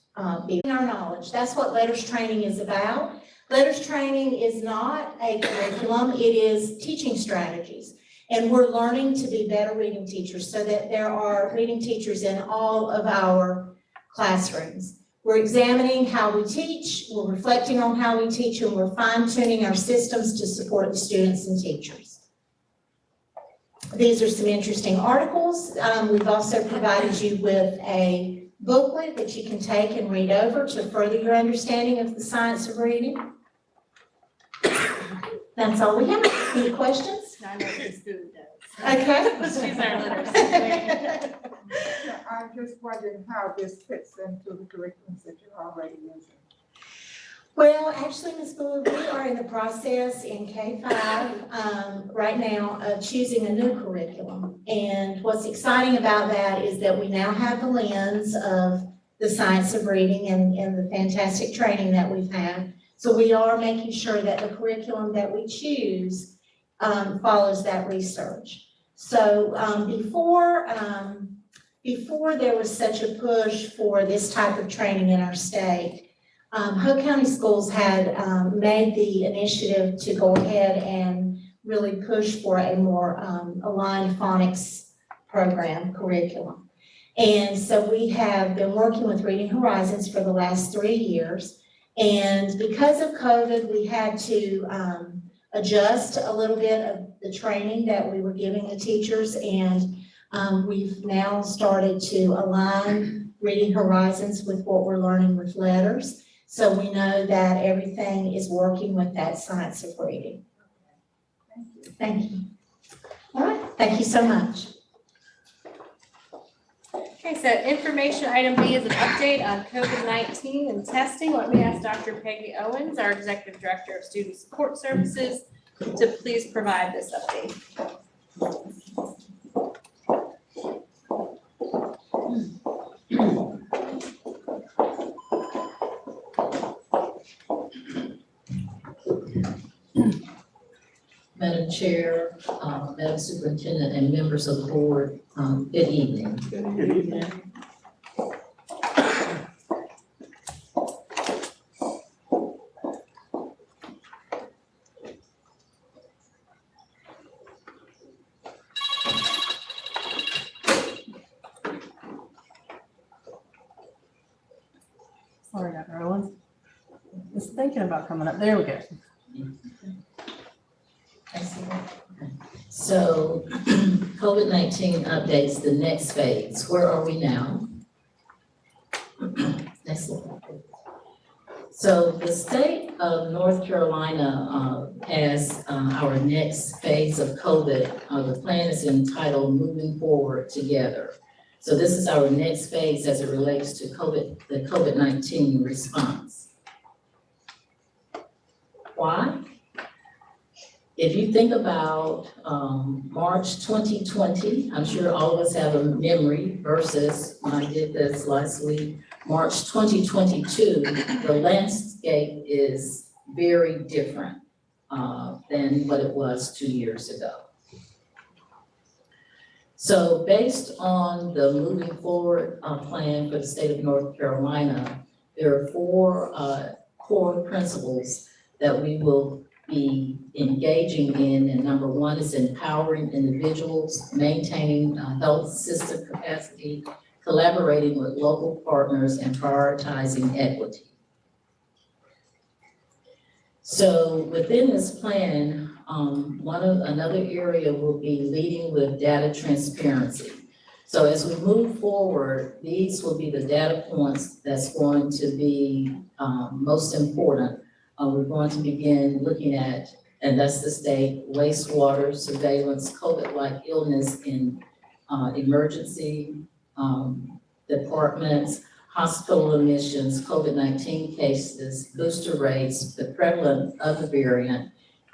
be our knowledge. That's what letters training is about. Letters training is not a curriculum, it is teaching strategies. And we're learning to be better reading teachers so that there are reading teachers in all of our classrooms. We're examining how we teach, we're reflecting on how we teach, and we're fine-tuning our systems to support the students and teachers. These are some interesting articles. We've also provided you with a booklet that you can take and read over to further your understanding of the science of reading. That's all we have. Any questions? I know Ms. Boo does. Okay. She's our literacy. I'm just wondering how this fits into the curriculums that you're already using. Well, actually, Ms. Bullard, we are in the process in K-5 right now of choosing a new curriculum. And what's exciting about that is that we now have the lens of the science of reading and the fantastic training that we've had. So we are making sure that the curriculum that we choose follows that research. So before there was such a push for this type of training in our state, Hope County Schools had made the initiative to go ahead and really push for a more aligned phonics program curriculum. And so we have been working with Reading Horizons for the last 3 years. And because of COVID, we had to adjust a little bit of the training that we were giving the teachers. And we've now started to align Reading Horizons with what we're learning with letters. So we know that everything is working with that science of reading. Thank you. All right, thank you so much. Okay, so information item B is an update on COVID-19 and testing. Let me ask Dr. Peggy Owens, our Executive Director of Student Support Services, to please provide this update. Madam Chair, Madam Superintendent, and members of the board, good evening. Good evening. Sorry, Dr. Owens. Just thinking about coming up. There we go. So COVID-19 updates the next phase. Where are we now? Next slide. So the state of North Carolina has our next phase of COVID. The plan is entitled Moving Forward Together. So this is our next phase as it relates to the COVID-19 response. Why? If you think about March 2020, I'm sure all of us have a memory versus when I did this last week, March 2022, the landscape is very different than what it was 2 years ago. So based on the moving forward plan for the state of North Carolina, there are 4 core principles that we will be engaging in, and number 1 is empowering individuals, maintaining health system capacity, collaborating with local partners, and prioritizing equity. So within this plan, another area will be leading with data transparency. So as we move forward, these will be the data points that's going to be most important. We're going to begin looking at, and that's the state, wastewater surveillance, COVID-like illness in emergency departments, hospital admissions, COVID-19 cases, booster rates, the prevalence of the variant,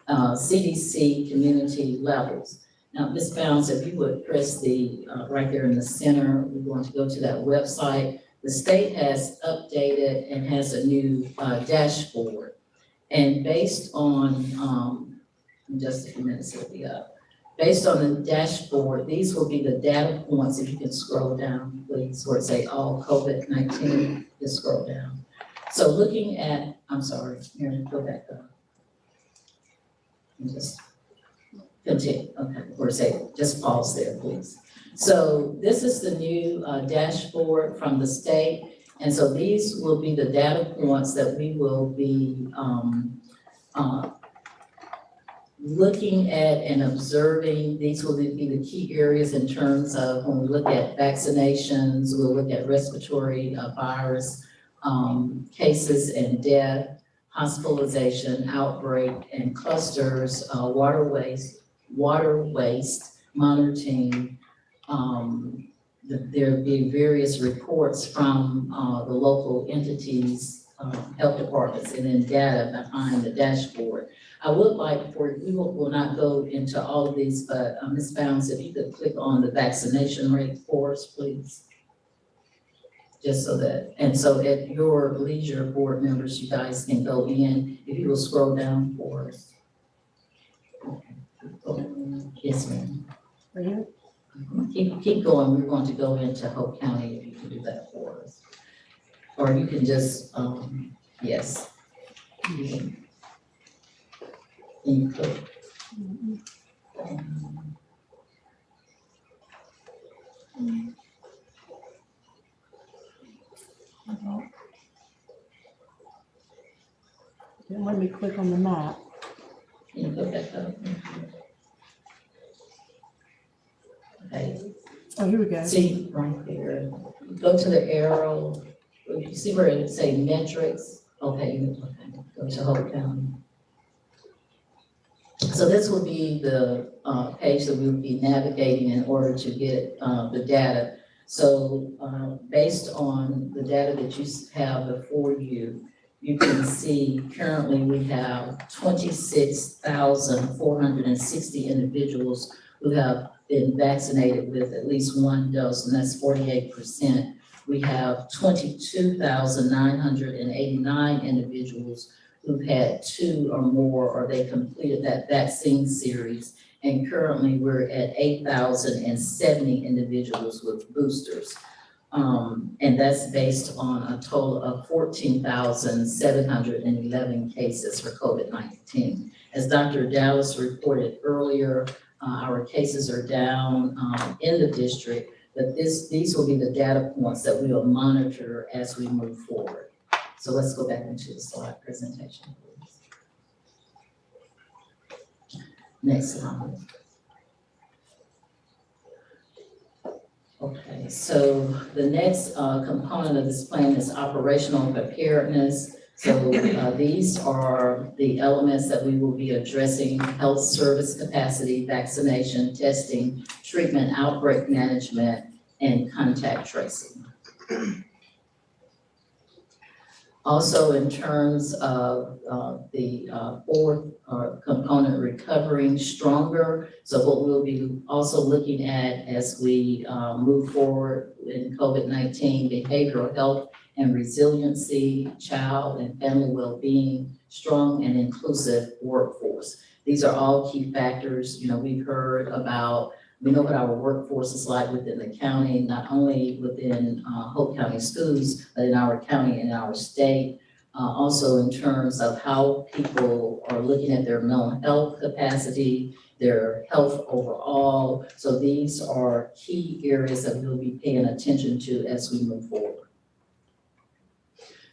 CDC community levels. Now, Ms. Bounds, if you would press the, right there in the center, we're going to go to that website. The state has updated and has a new dashboard. And based on, in just a few minutes, it'll be up. Based on the dashboard, these will be the data points. If you can scroll down, please, where it say all COVID-19, just scroll down. So looking at, I'm sorry, here, go back up. And just continue, okay, or say, just pause there, please. So this is the new dashboard from the state. And so these will be the data points that we will be looking at and observing. These will be the key areas in terms of when we look at vaccinations, we'll look at respiratory virus cases and death, hospitalization, outbreak, and clusters, water waste monitoring. There'll be various reports from the local entities, health departments, and then data behind the dashboard. I would like for, we will not go into all of these, but Ms. Bounds, if you could click on the vaccination rate for us, please. Just so that, and so at your leisure, board members, you guys can go in. If you will scroll down for us. Okay. Yes, ma'am. Keep going. We're going to go into Hope County if you can do that for us. Or you can just, yes. You click. Let me click on the map. Can you go back up? Okay. Oh, here we go. See right there. Go to the arrow. You see where it say metrics? Okay, go to Hope County. So this will be the page that we will be navigating in order to get the data. So based on the data that you have before you, you can see currently we have 26,460 individuals who have been vaccinated with at least 1 dose, and that's 48%. We have 22,989 individuals who've had 2 or more, or they completed that vaccine series. And currently we're at 8,070 individuals with boosters. And that's based on a total of 14,711 cases for COVID-19. As Dr. Dallas reported earlier, our cases are down in the district, but these will be the data points that we will monitor as we move forward. So let's go back into the slide presentation, please. Next slide. Okay, so the next component of this plan is operational preparedness. So these are the elements that we will be addressing: health service capacity, vaccination, testing, treatment, outbreak management, and contact tracing. Also, in terms of the fourth component, recovering stronger. So what we'll be also looking at as we move forward in COVID-19, behavioral health and resiliency, child and family well-being, strong and inclusive workforce. These are all key factors. You know, we've heard about, we know what our workforce is like within the county, not only within Hope County schools, but in our county and our state. Also in terms of how people are looking at their mental health capacity, their health overall. So these are key areas that we'll be paying attention to as we move forward.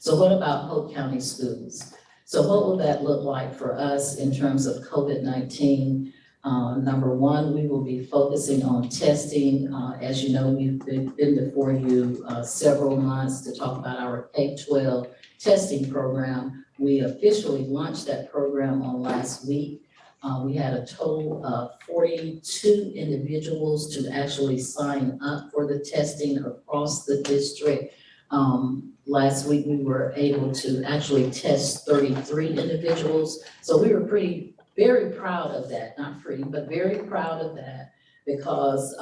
So what about Hope County schools? So what will that look like for us in terms of COVID-19? Number one, we will be focusing on testing. As you know, we've been before you several months to talk about our K-12 testing program. We officially launched that program on last week. We had a total of 42 individuals to actually sign up for the testing across the district. Last week, we were able to actually test 33 individuals. So we were very proud of that, not pretty, but very proud of that, because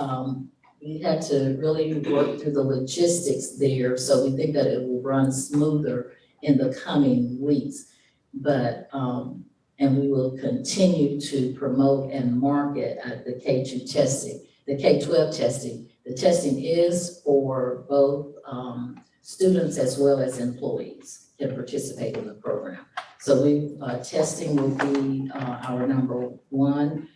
we had to really work through the logistics there. So we think that it will run smoother in the coming weeks. But, and we will continue to promote and market the K-2 testing, the K-12 testing. The testing is for both students as well as employees can participate in the program. So testing will be our number one.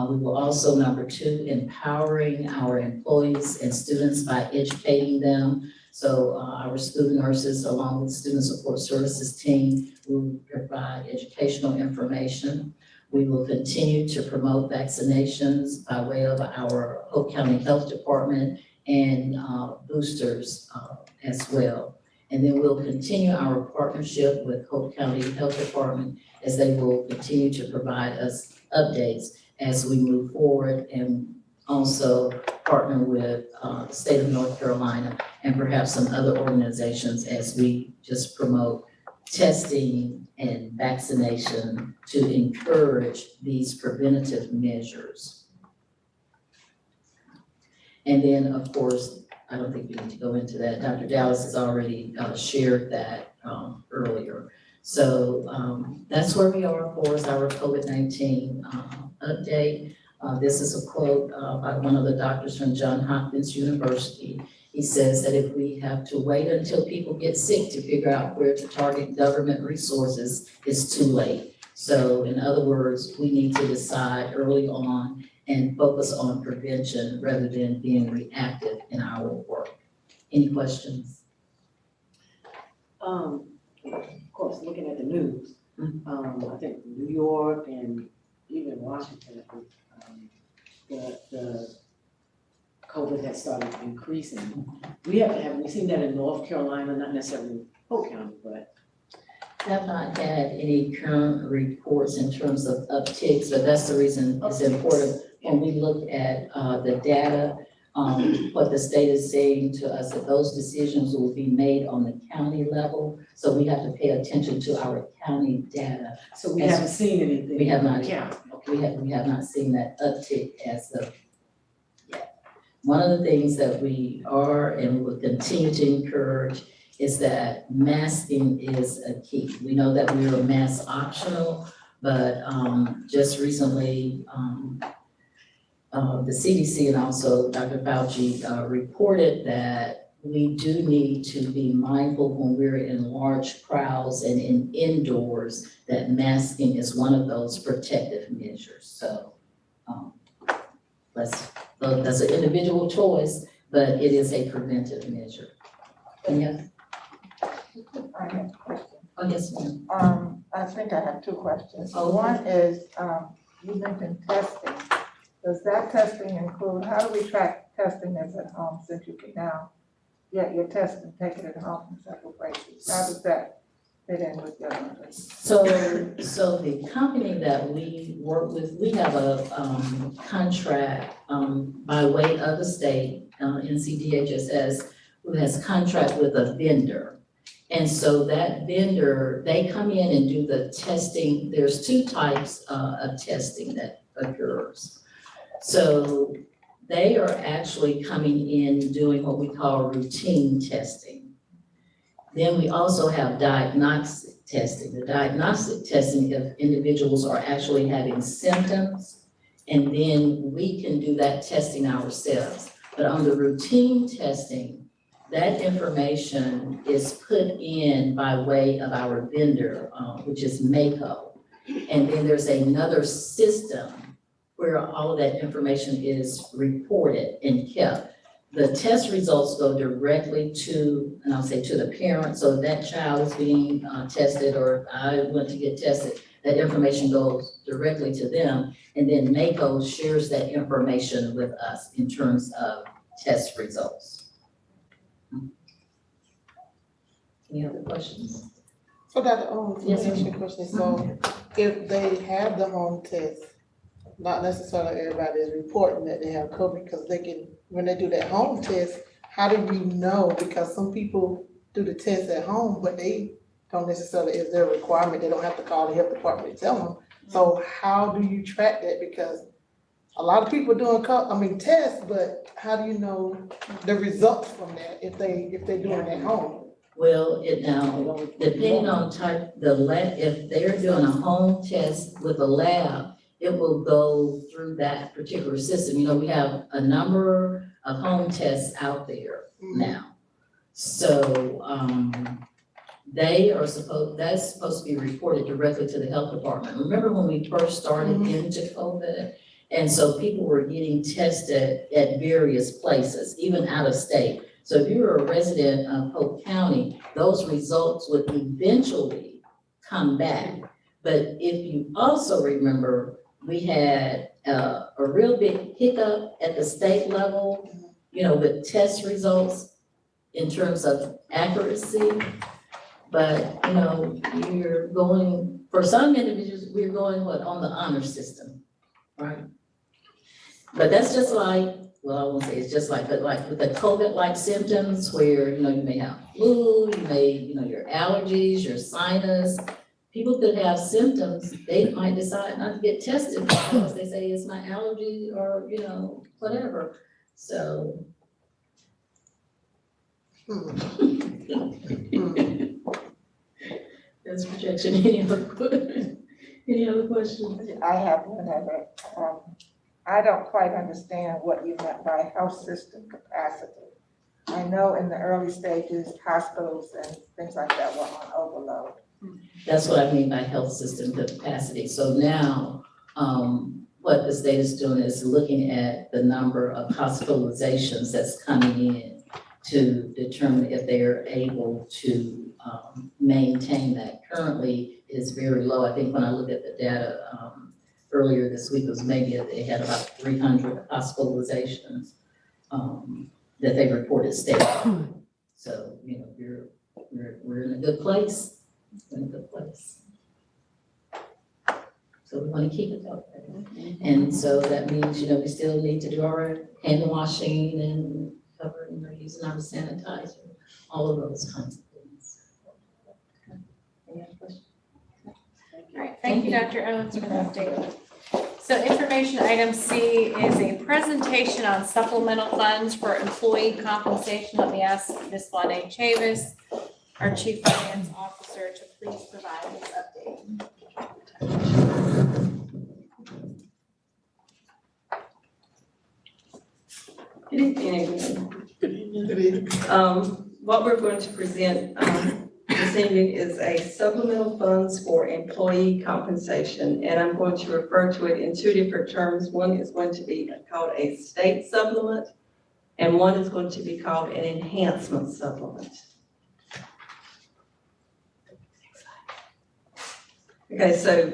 We will also, number two, empowering our employees and students by educating them. So our school nurses, along with student support services team, will provide educational information. We will continue to promote vaccinations by way of our Hope County Health Department and boosters as well. And then we'll continue our partnership with Hope County Health Department as they will continue to provide us updates as we move forward, and also partner with the state of North Carolina and perhaps some other organizations as we just promote testing and vaccination to encourage these preventative measures. And then, of course, I don't think we need to go into that. Dr. Dallas has already shared that earlier. So that's where we are for our COVID-19 update. This is a quote by one of the doctors from Johns Hopkins University. He says that if we have to wait until people get sick to figure out where to target government resources, it's too late. So in other words, we need to decide early on and focus on prevention rather than being reactive in our work. Any questions? Of course, looking at the news, I think New York and even Washington, the COVID has started increasing. We've seen that in North Carolina, not necessarily Polk County, but. Have not had any current reports in terms of upticks, but that's the reason it's important when we look at the data, what the state is saying to us, that those decisions will be made on the county level. So we have to pay attention to our county data. So we haven't seen anything. We have not. Yeah. Okay. We have not seen that uptick as of yet. One of the things that we are and will continue to encourage is that masking is a key. We know that we are mask optional, but just recently, the CDC and also Dr. Fauci reported that we do need to be mindful when we're in large crowds and in indoors, that masking is one of those protective measures. So that's an individual choice, but it is a preventive measure. Yes. I have a question. Oh, yes, ma'am. I think I have two questions. Oh, one is, you mentioned testing. Does that testing include, how do we track testing as at home, since you can now get your test and take it at home in several places? How does that They didn't look at it. So the company that we work with, we have a contract by way of the state, NCDHSS, who has contract with a vendor. And so that vendor, they come in and do the testing. There's two types of testing that occurs. So they are actually coming in doing what we call routine testing. Then we also have diagnostic testing. The diagnostic testing, if individuals are actually having symptoms, and then we can do that testing ourselves. But on the routine testing, that information is put in by way of our vendor, which is Mako. And then there's another system where all of that information is reported and kept. The test results go directly to, and I'll say to the parent, so if that child is being tested, or if I went to get tested, that information goes directly to them. And then Mako shares that information with us in terms of test results. Any other questions? So Dr. Yes, let me ask you a question. So if they have the home test, not necessarily everybody is reporting that they have COVID, because they can, when they do that home test, how do we know? Because some people do the test at home, but they don't necessarily, is there a requirement, they don't have to call the health department to tell them. So how do you track that? Because a lot of people doing tests, but how do you know the results from that if they're doing it at home? Well, it now, depending on type, the lab, if they're doing a home test with a lab, it will go through that particular system. You know, we have a number of home tests out there now. So, that's supposed to be reported directly to the health department. Remember when we first started into COVID? And so people were getting tested at various places, even out of state. So if you were a resident of Polk County, those results would eventually come back. But if you also remember, we had a real big hiccup at the state level, you know, with test results in terms of accuracy. But, you know, you're going, for some individuals, we're going on the honor system, right? But that's just like, well, I won't say it's just like, but like with the COVID-like symptoms where, you know, you may have flu, you may, you know, your allergies, your sinus. People could have symptoms, they might decide not to get tested because they say it's my allergy or, you know, whatever. So. That's projection. Any other questions? I have one other. I don't quite understand what you meant by health system capacity. I know in the early stages, hospitals and things like that were on overload. That's what I mean by health system capacity. So now, what the state is doing is looking at the number of hospitalizations that's coming in to determine if they are able to maintain that. Currently, it's very low. I think when I looked at the data earlier this week, it was maybe they had about 300 hospitalizations that they reported statewide. So, you know, we're in a good place. We're in a good place. So we want to keep it that way. And so that means, you know, we still need to do our hand washing and covering or using our sanitizer, all of those kinds of things. Any other questions? All right, thank you, Dr. Owens, for the update. So information item C is a presentation on supplemental funds for employee compensation. Let me ask Ms. Lane Chavis, our Chief Finance Officer, to please provide this update. Good evening, everyone. Good evening. What we're going to present this evening is a supplemental funds for employee compensation, and I'm going to refer to it in two different terms. One is going to be called a state supplement, and one is going to be called an enhancement supplement. Okay, so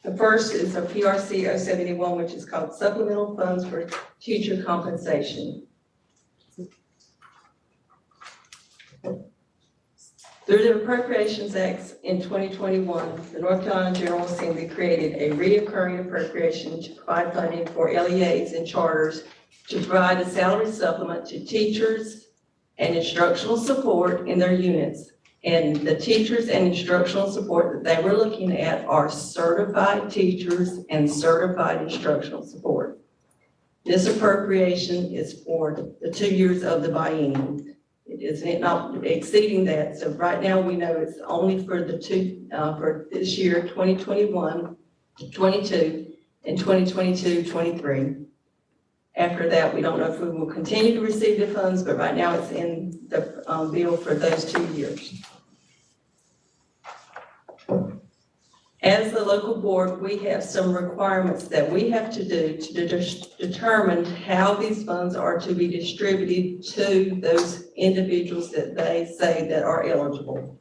the first is a PRC 071, which is called supplemental funds for teacher compensation. Through the Appropriations Acts in 2021, the North Carolina General Assembly created a reoccurring appropriation to provide funding for LEAs and charters to provide a salary supplement to teachers and instructional support in their units. And the teachers and instructional support that they were looking at are certified teachers and certified instructional support. This appropriation is for the 2 years of the biennium. It is not exceeding that. So right now we know it's only for for this year, 2021, 22, and 2022, 23. After that, we don't know if we will continue to receive the funds, but right now it's in the bill for those 2 years. As the local board, we have some requirements that we have to do to determine how these funds are to be distributed to those individuals that they say that are eligible.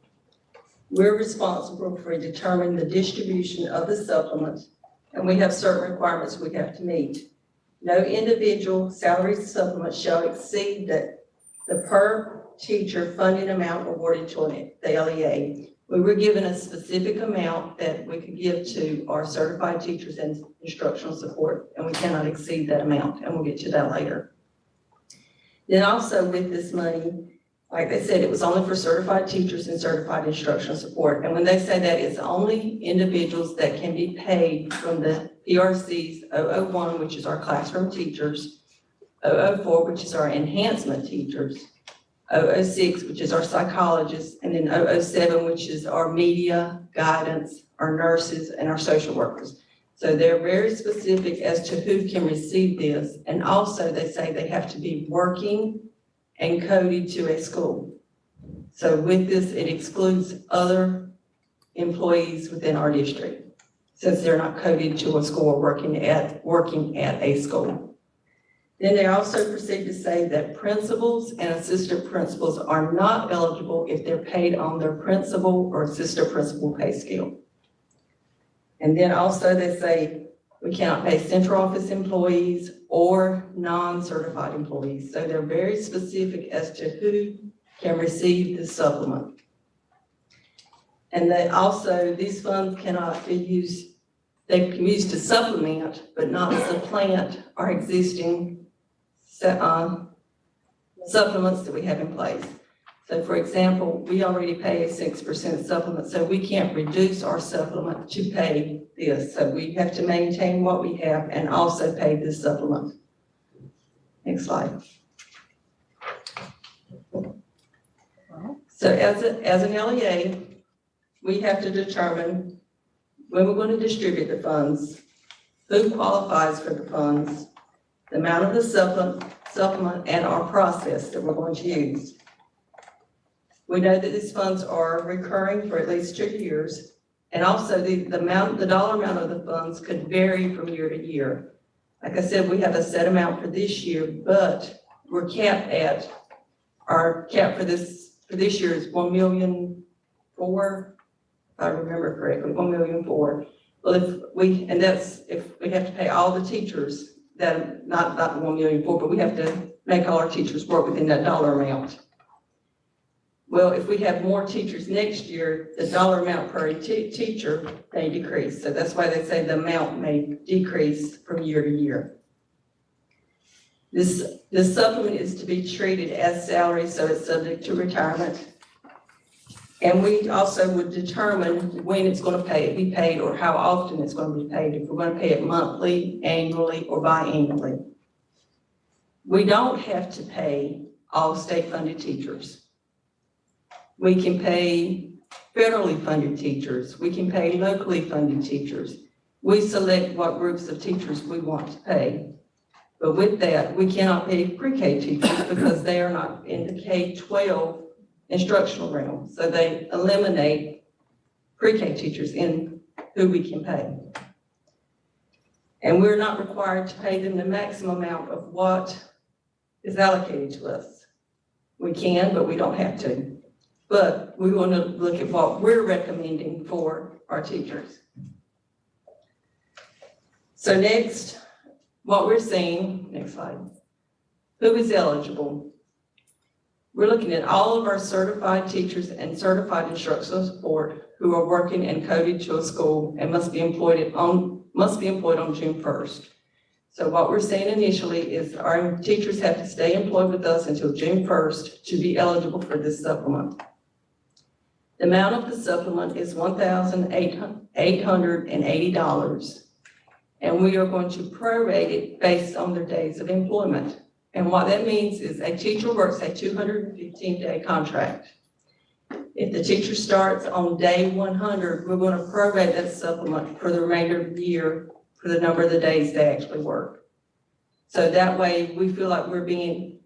We're responsible for determining the distribution of the supplement, and we have certain requirements we have to meet. No individual salary supplement shall exceed the per teacher funding amount awarded to the LEA. We were given a specific amount that we could give to our certified teachers and instructional support, and we cannot exceed that amount, and we'll get to that later. Then also with this money, like they said, it was only for certified teachers and certified instructional support. And when they say that, it's only individuals that can be paid from the PRC's 001, which is our classroom teachers, 004, which is our enhancement teachers, 006, which is our psychologists, and then 007, which is our media, guidance, our nurses, and our social workers. So they're very specific as to who can receive this. And also they say they have to be working and coded to a school. So with this, it excludes other employees within our district, since they're not coded to a school or working at a school. Then they also proceed to say that principals and assistant principals are not eligible if they're paid on their principal or assistant principal pay scale. And then also they say we cannot pay central office employees or non-certified employees. So they're very specific as to who can receive the supplement. And they also, these funds cannot be used, they can be used to supplement, but not supplant our existing supplements that we have in place. So for example, we already pay a 6% supplement, so we can't reduce our supplement to pay this. So we have to maintain what we have and also pay this supplement. Next slide. So as an LEA, we have to determine when we're going to distribute the funds, who qualifies for the funds, the amount of the supplement, and our process that we're going to use. We know that these funds are recurring for at least 2 years, and also the dollar amount of the funds could vary from year to year. Like I said, we have a set amount for this year, but we're capped at, our cap for this year is 1,000,004, if I remember correctly, 1,000,004. Well, if we have to pay all the teachers, that not the 1,000,004, but we have to make all our teachers work within that dollar amount. Well, if we have more teachers next year, the dollar amount per teacher may decrease. So that's why they say the amount may decrease from year to year. This supplement is to be treated as salary, so it's subject to retirement. And we also would determine when it's going to be paid or how often it's going to be paid, if we're going to pay it monthly, annually, or biannually. We don't have to pay all state-funded teachers. We can pay federally funded teachers. We can pay locally funded teachers. We select what groups of teachers we want to pay. But with that, we cannot pay pre-K teachers because they are not in the K-12 instructional realm. So they eliminate pre-K teachers in who we can pay. And we're not required to pay them the maximum amount of what is allocated to us. We can, but we don't have to. But we want to look at what we're recommending for our teachers. So next, what we're seeing, next slide, who is eligible? We're looking at all of our certified teachers and certified instructional support who are working and coded to a school and must be employed on June 1st. So what we're saying initially is our teachers have to stay employed with us until June 1st to be eligible for this supplement. The amount of the supplement is $1,880, and we are going to prorate it based on their days of employment. And what that means is a teacher works a 215-day contract. If the teacher starts on day 100, we're going to prorate that supplement for the remainder of the year for the number of the days they actually work. So that way we feel like we're being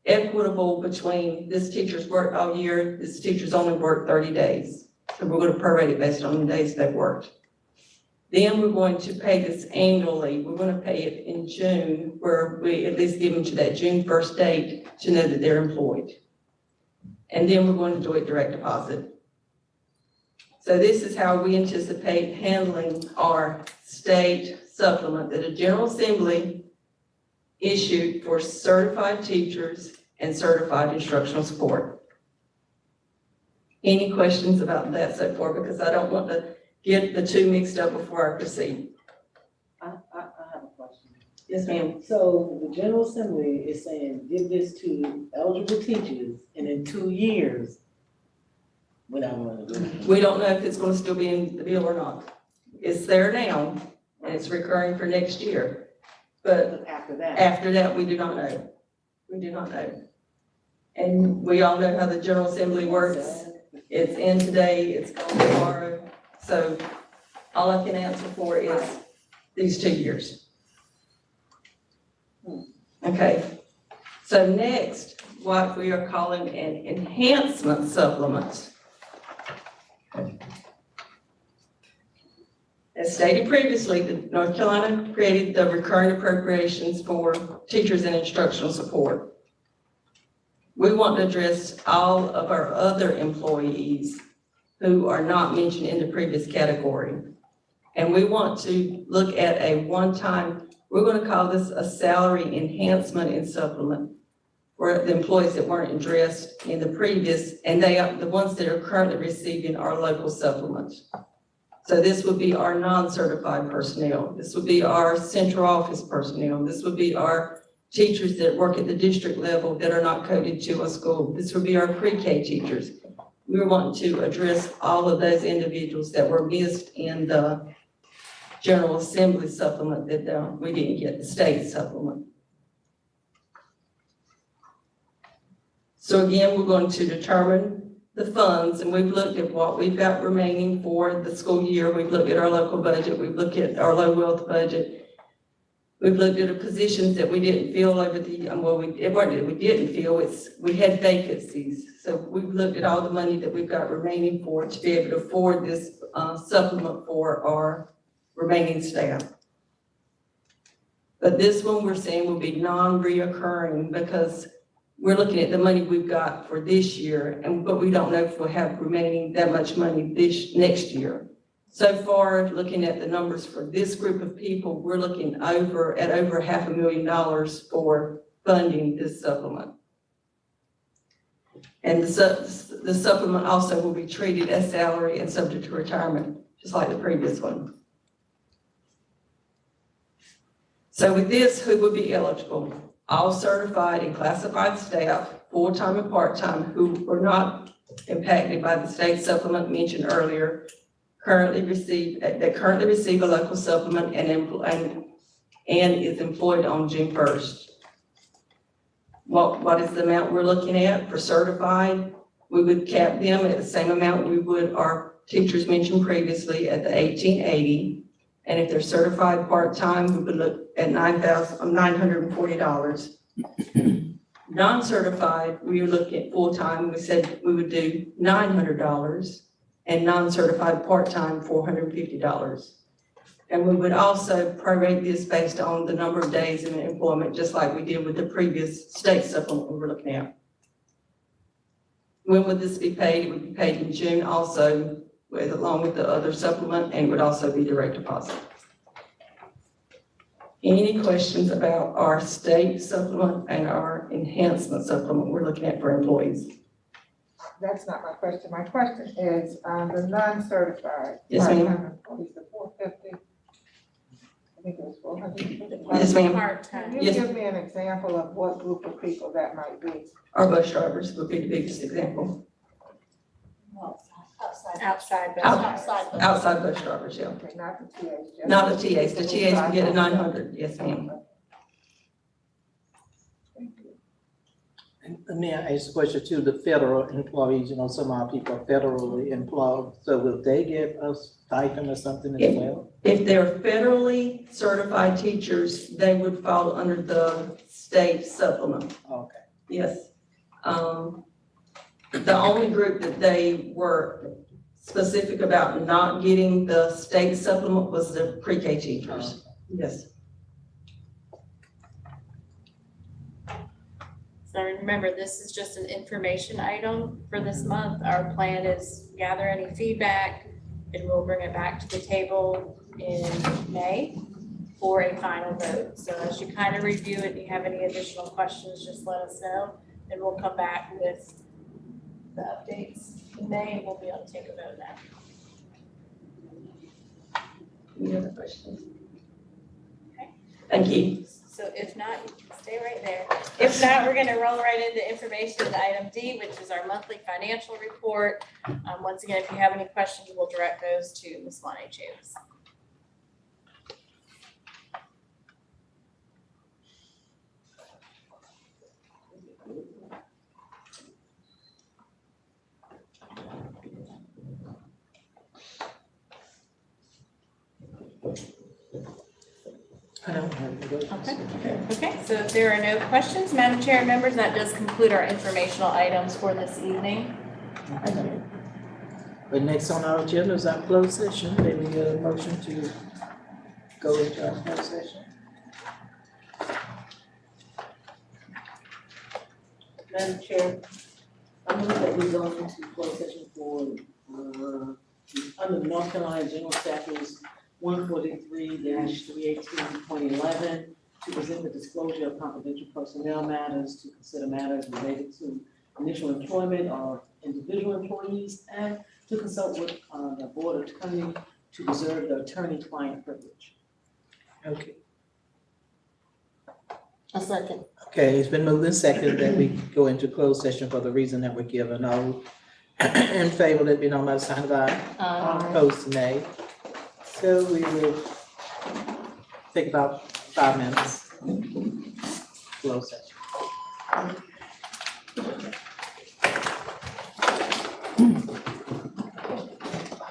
equitable between this teacher's worked all year, this teacher's only worked 30 days. So we're going to prorate it based on the days they've worked. Then we're going to pay this annually. We're going to pay it in June, where we at least give them to that June 1st date to know that they're employed. And then we're going to do it direct deposit. So this is how we anticipate handling our state supplement that a General Assembly issued for certified teachers and certified instructional support. Any questions about that so far? Because I don't want to get the two mixed up before I proceed. I have a question. Yes, ma'am. So the General Assembly is saying, give this to eligible teachers, and in 2 years, we don't want to do it. We don't know if it's going to still be in the bill or not. It's there now, and it's recurring for next year. But After that, we do not know. We do not know. And we all know how the General Assembly works. It's in today, it's gone tomorrow. So all I can answer for is these 2 years. Okay. So next, what we are calling an enhancement supplement. As stated previously, North Carolina created the recurring appropriations for teachers and instructional support. We want to address all of our other employees who are not mentioned in the previous category. And we want to look at a one-time, we're going to call this a salary enhancement and supplement for the employees that weren't addressed in the previous, and they are the ones that are currently receiving our local supplements. So this would be our non-certified personnel. This would be our central office personnel. This would be our teachers that work at the district level that are not coded to a school. This would be our pre-K teachers. We want to address all of those individuals that were missed in the General Assembly supplement that we didn't get, the state supplement. So again, we're going to determine the funds, and we've looked at what we've got remaining for the school year. We've looked at our local budget. We've looked at our low wealth budget. We've looked at the positions that we didn't fill over the, we didn't fill, we had vacancies. So we've looked at all the money that we've got remaining for to be able to afford this supplement for our remaining staff. But this one we're saying will be non-reoccurring because we're looking at the money we've got for this year, but we don't know if we'll have remaining that much money this next year. So far, looking at the numbers for this group of people, we're looking at over $500,000 for funding this supplement. And the supplement also will be treated as salary and subject to retirement, just like the previous one. So with this, who would be eligible? All certified and classified staff, full-time and part-time, who were not impacted by the state supplement mentioned earlier, currently receive a local supplement and is employed on June 1st. What is the amount we're looking at for certified? We would cap them at the same amount we would our teachers mentioned previously at the $1,880. And if they're certified part-time, we would look at $940. Non-certified, we would look at full-time. We said we would do $900, and non-certified part-time, $450. And we would also prorate this based on the number of days in employment, just like we did with the previous state supplement we were looking at. When would this be paid? It would be paid in June also, along with the other supplement, and would also be direct deposit. Any questions about our state supplement and our enhancement supplement we're looking at for employees? That's not my question. My question is, the non-certified. Yes, ma'am. part-time employees, the 450. I think it was 450. Yes, ma'am. Part-time. Can you Yes. give me an example of what group of people that might be? Our bus drivers would be the biggest example. Outside. Outside bus drivers, yeah. Okay, not the TAs. just Not the TAs. The people TAs can get a who 900, yes, ma'am. Thank you. And may I ask a question to the federal employees, some of our people are federally employed, so will they get a stipend or something as well? If they're federally certified teachers, they would fall under the state supplement. Okay. Yes. The only group that they were specific about not getting the state supplement was the pre-K teachers. Yes. So remember, this is just an information item for this month. Our plan is gather any feedback and we'll bring it back to the table in May for a final vote. So as you kind of review it, if you have any additional questions, just let us know and we'll come back with the updates in May and we'll be able to take a vote now. Any other questions? Okay. Thank you. So if not, you can stay right there. If not, we're gonna roll right into information in item D, which is our monthly financial report. Once again, if you have any questions, we'll direct those to Ms. Lonnie James. I don't have any questions. Okay, so if there are no questions, Madam Chair and members, that does conclude our informational items for this evening. But next on our agenda is our closed session. Then we get a motion to go into our closed session. Madam Chair, I move that we go into closed session for, under North Carolina General Statutes 143-318.11 to present the disclosure of confidential personnel matters, to consider matters related to initial employment of individual employees, and to consult with the board attorney to preserve the attorney-client privilege. Okay. A second. Okay, it's been moved and seconded that we go into closed session for the reason that we're given. All in favor, let me know by the sign of aye. Opposed, nay. So we will take about 5 minutes. Closed session.